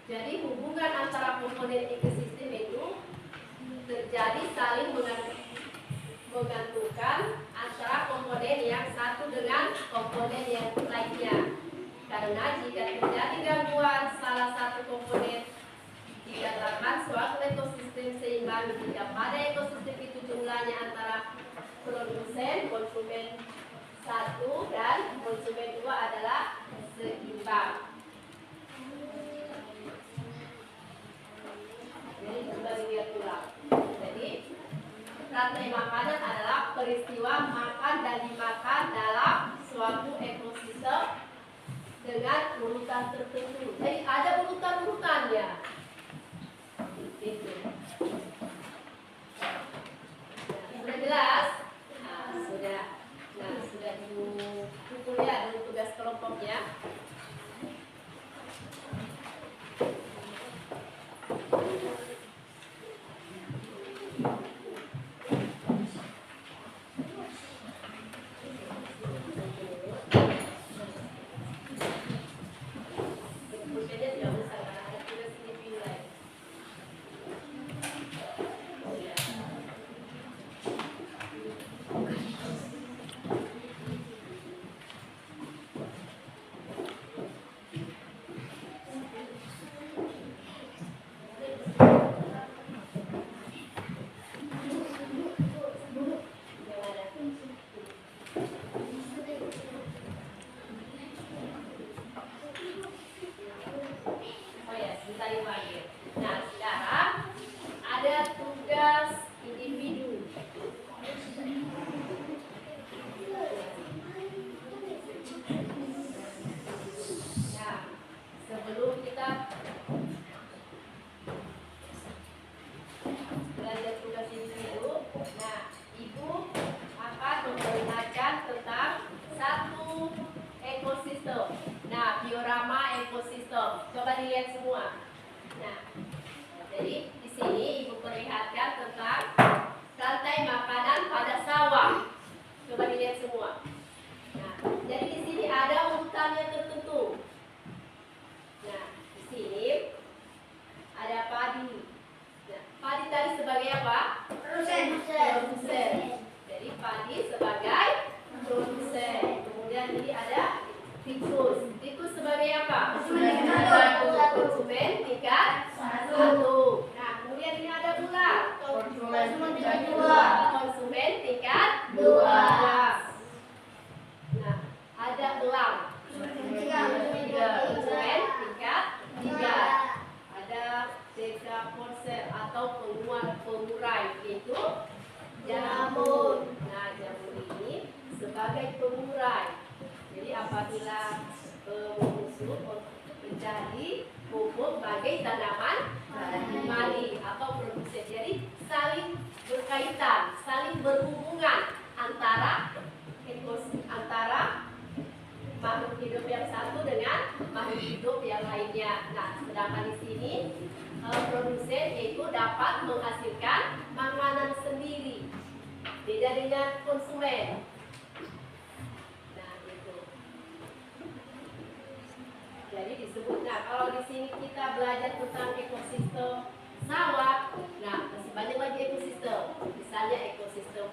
Jadi hubungan antara komponen ekosistem itu terjadi saling menggantungkan antara komponen yang satu dengan komponen yang lainnya. Karena jika terjadi gangguan salah satu komponen, dikatakan suatu ekosistem seimbang jika pada ekosistem itu jumlahnya antara produsen, konsumen 1 dan konsumen 2 adalah seimbang. Jadi kembali lihat ulang. Jadi rantai makanan adalah peristiwa makan dan dimakan dalam suatu ekosistem dengan urutan tertentu. Jadi ada urutan-urutannya. Gitu. Nah, sudah jelas? Nah, sudah di buku ya, di tugas kelompoknya. Nah, sekarang ada tugas individu. Nah, sebelum kita belajar tugas individu, nah, Ibu akan memperlihatkan tentang satu ekosistem. Nah, diorama ekosistem. Coba dilihat semua. Nah, jadi di sini Ibu perlihatkan tentang rantai makanan pada sawah. Coba dilihat semua. Nah, jadi di sini ada urutannya tertentu. Nah, di sini ada padi. Nah, padi tadi sebagai apa? Produsen. Jadi padi sebagai produsen. Kemudian ini ada tikus. Tikus sebagai apa? Konsumen tingkat 1. Nah, kemudian ini ada ular. Konsumen tingkat 2. Nah, ada elang. Konsumen tingkat 3. Ada decompensor atau pengurai, yaitu jamur. Nah, jamur ini sebagai pengurai. Jadi apabila membusuk menjadi pupuk bagi tanaman padi atau produsen. Jadi saling berkaitan, saling berhubungan antara makhluk hidup yang satu dengan makhluk hidup yang lainnya. Nah, sedangkan di sini produsen itu dapat menghasilkan makanan sendiri, beda dengan konsumen. Nah, itu. Jadi disebut. Nah, kalau di sini kita belajar tentang ekosistem sawah, nah masih banyak lagi ekosistem. Misalnya ekosistem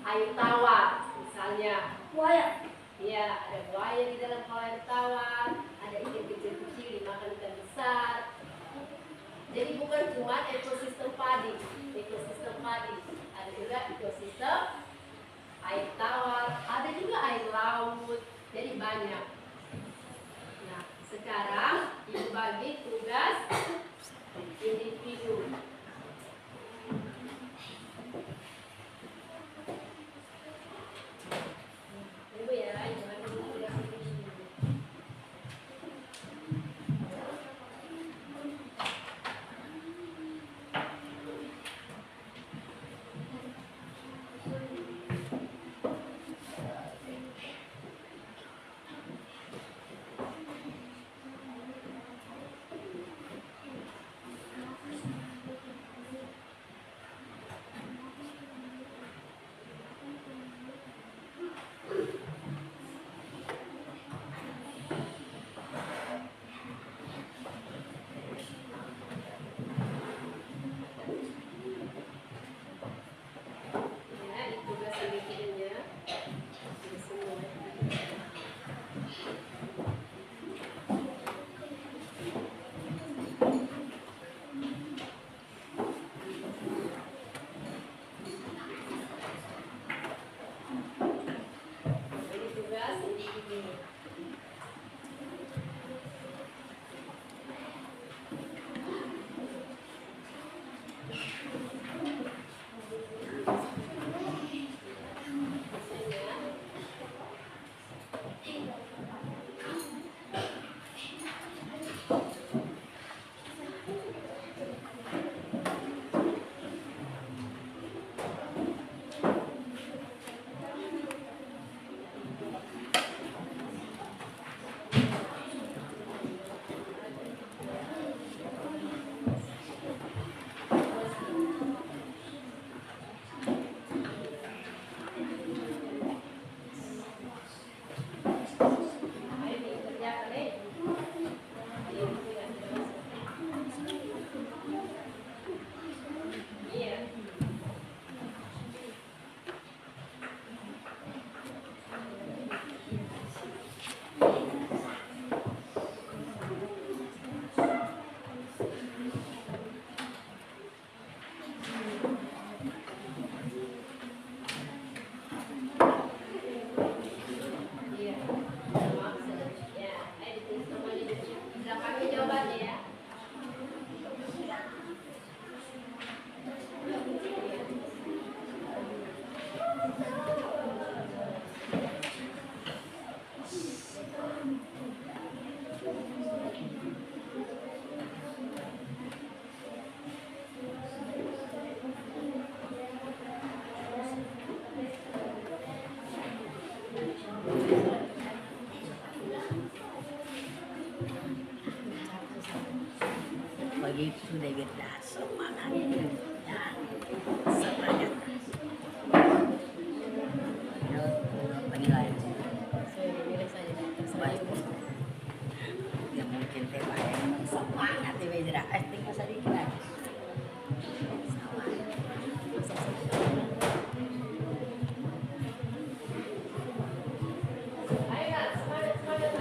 air tawar, misalnya. Buaya. Ya, ada buaya di dalam air tawar, ada ikan kecil-kecil dimakan ikan besar. Jadi bukan cuma ekosistem padi, ada juga ekosistem air tawar, ada juga air laut. Jadi banyak. Nah, sekarang dibagi tugas individu. Ibu ya, jangan dulu tugas individu. Ya, itu tugas individunya. Ini semua. Ini tugas individu. Ayo dikerjakan deh. Iya. Iya. Ya, ayo ditulis semuanya dulu. Bisa pakai jawabannya ya. Begitu deh kita semangat ya, semangat. Bagi lain baik ya mungkin teh baik semangat ya beda tinggal sedikit lagi. Ayo Kak, semangat tugas.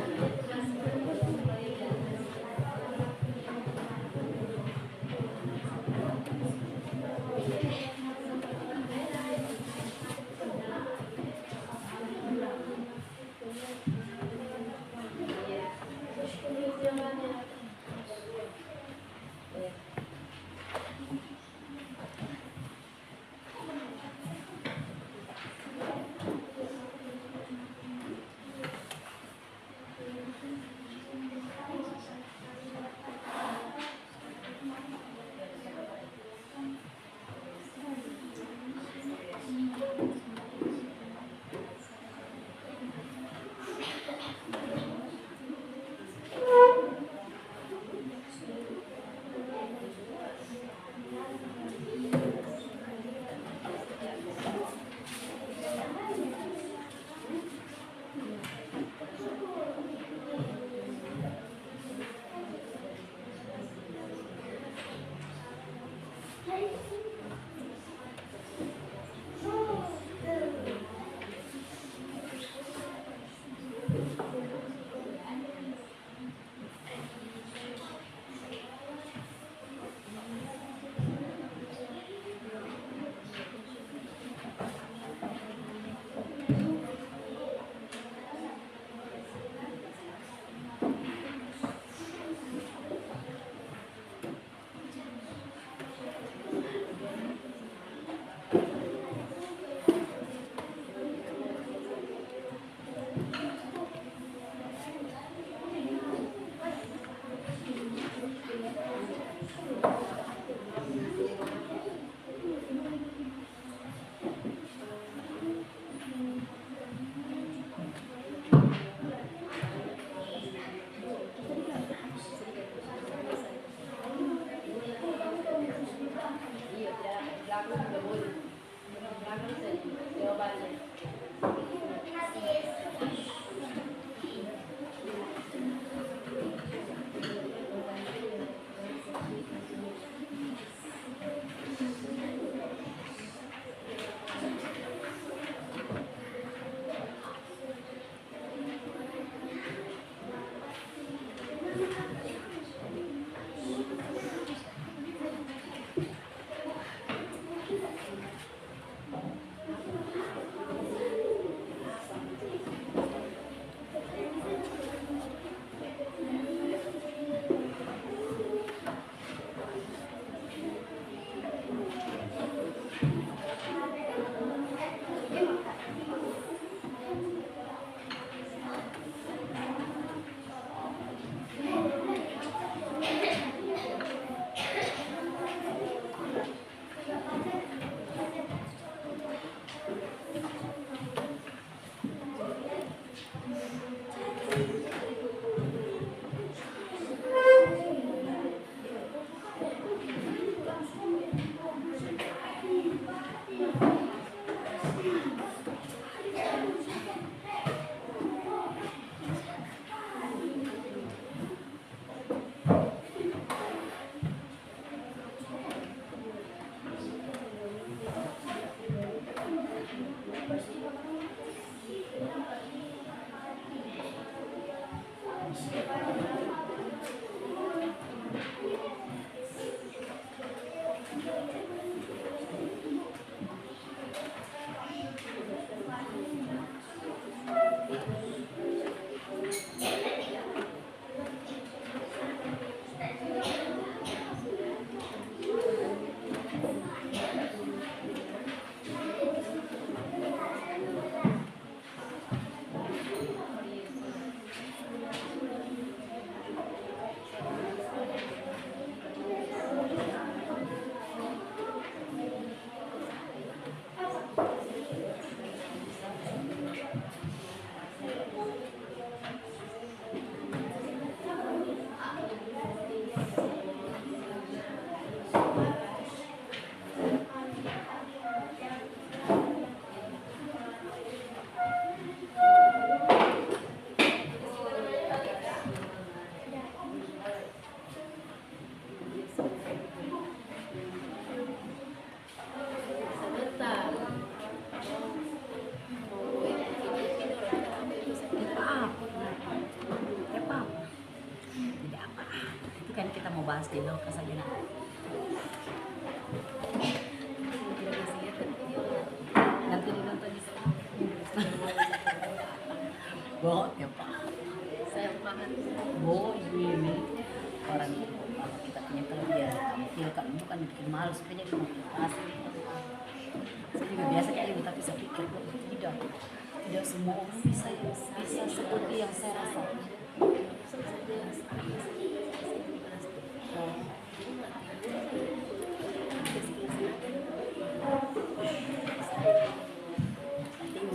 kan kita mau bahas di lo saja nah. Nanti dinonton di sana. Boh, ya Pak. Saya makan. Boh, ini orang kalau kita punya kelebihan kamu kan bukan bikin malu supaya jadi motivasi. Saya juga biasa kayak gitu tapi saya pikir tidak semua orang bisa seperti yang saya rasa.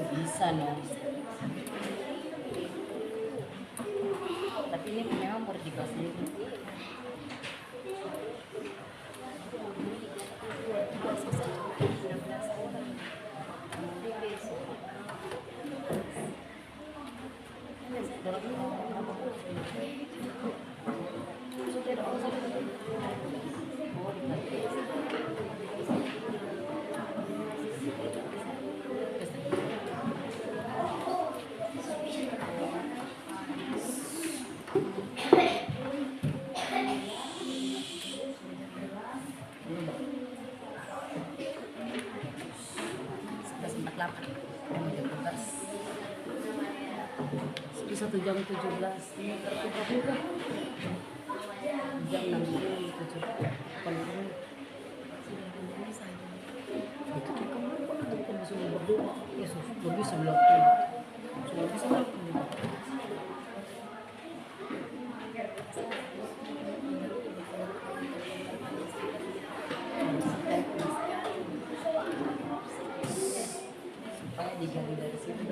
Bisa nih. Tapi ini memang baru di kelas ini. Satu jam 17 ini terbuka juga jam 6 kalau ini itu kamu kan bisa berdoa ya sudah bisa melakukan sudah bisa melakukan supaya digali dari sini.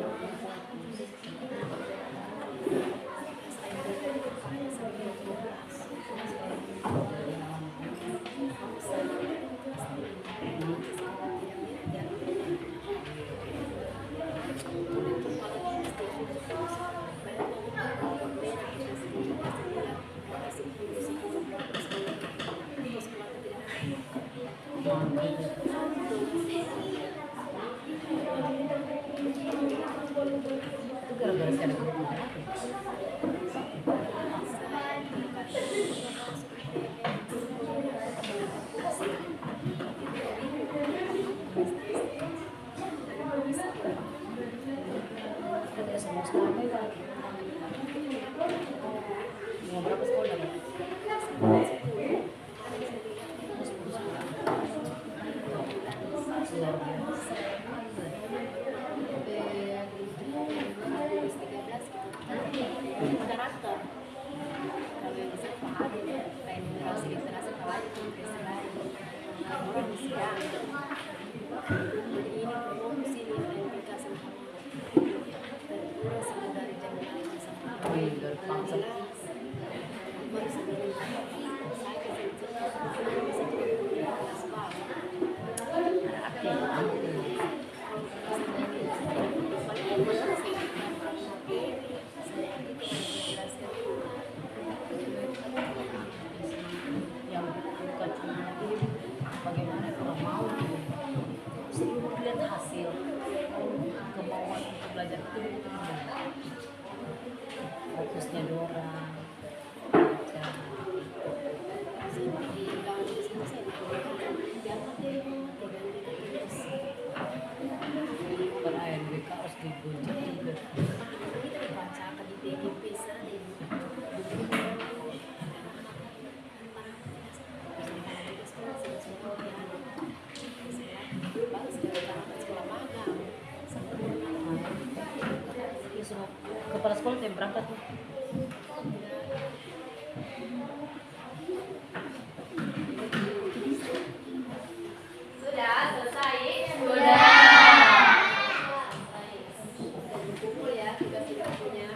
Itu gara-gara saya ada grup semua sekolah mau berapa sekolah bagaimana kalau mau sebelum lihat hasil kemauan untuk belajar itu fokusnya dorang karena ANBK harus digonjak juga kita dibacakan di PGP kepala sekolah yang berangkat tuh. Sudah selesai? Kumpul ya, tugas-tugas punya.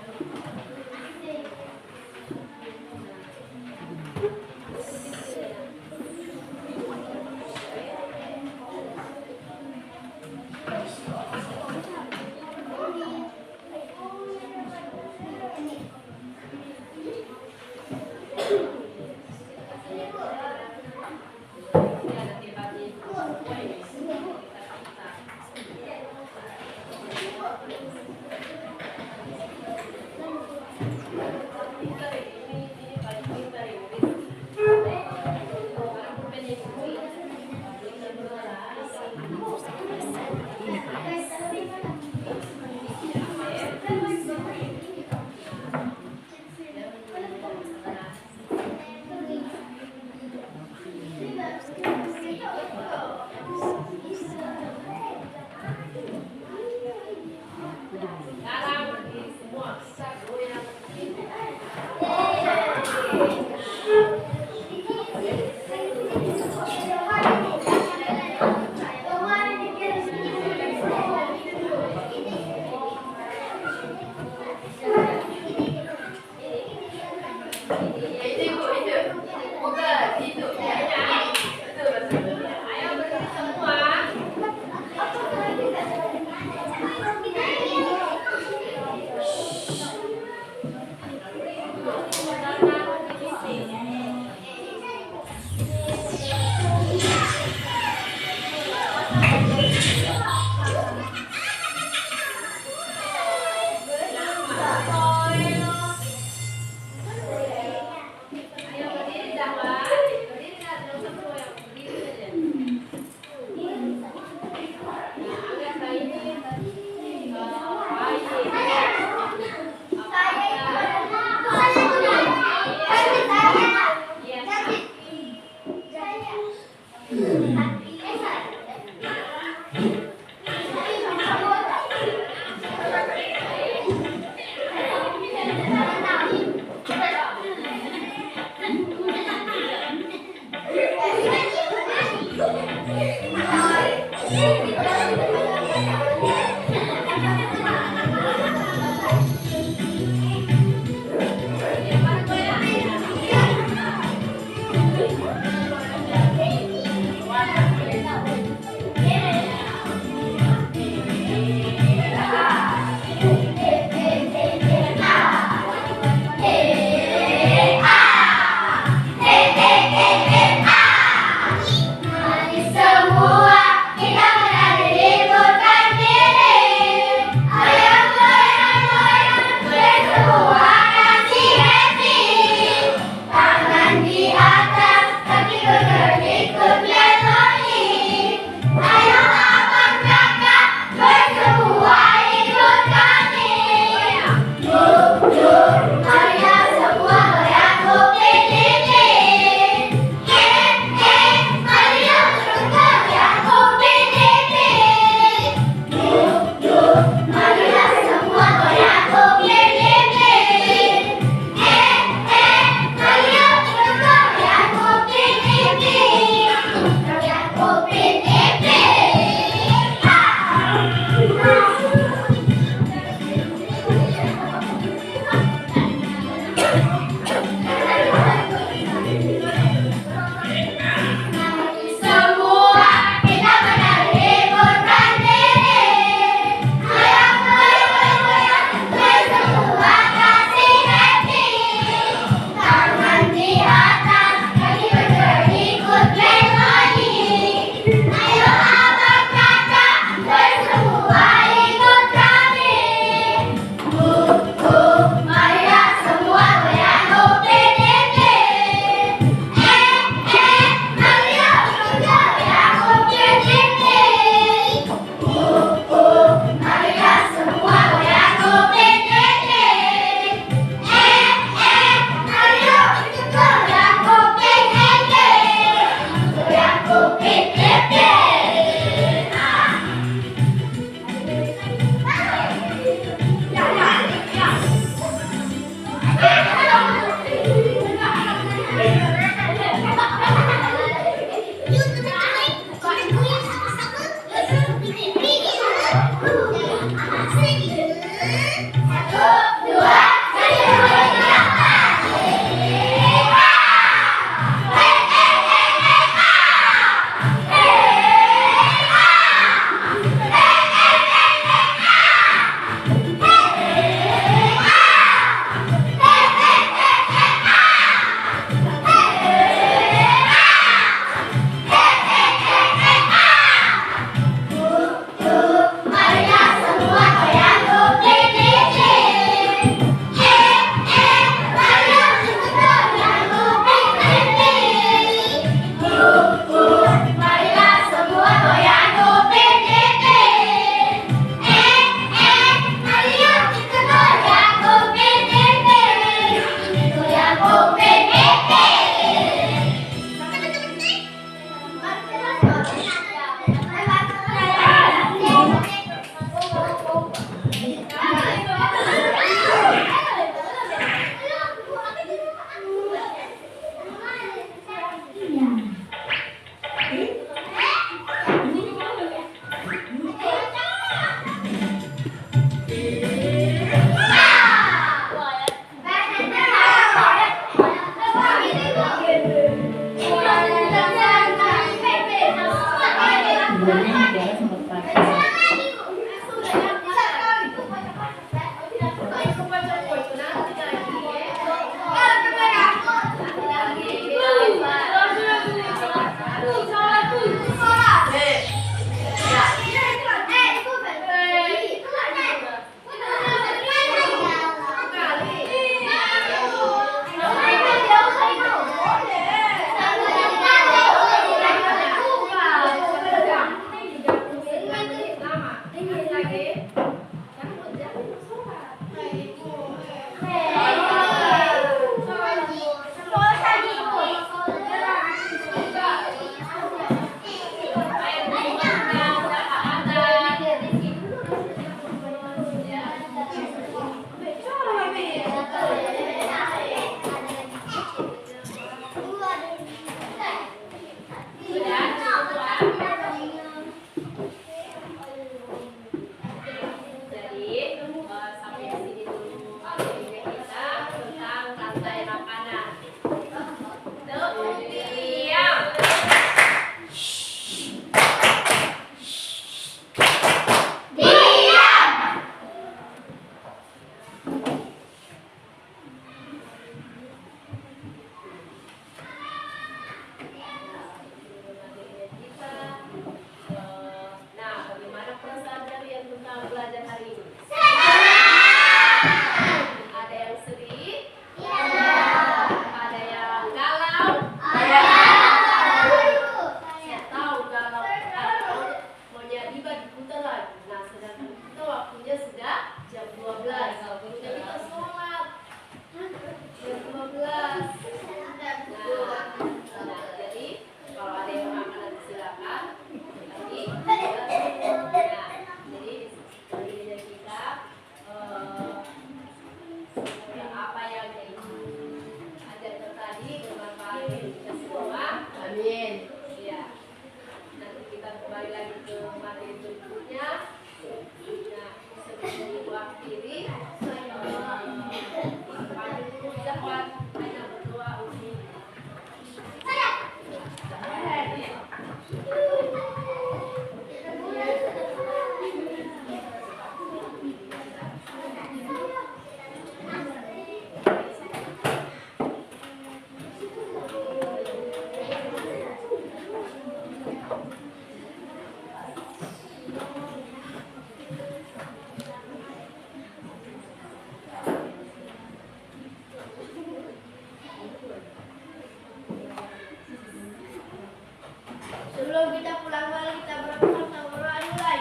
Sebelum kita pulang balik, kita berdoa sama mulai.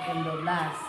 Jam 12.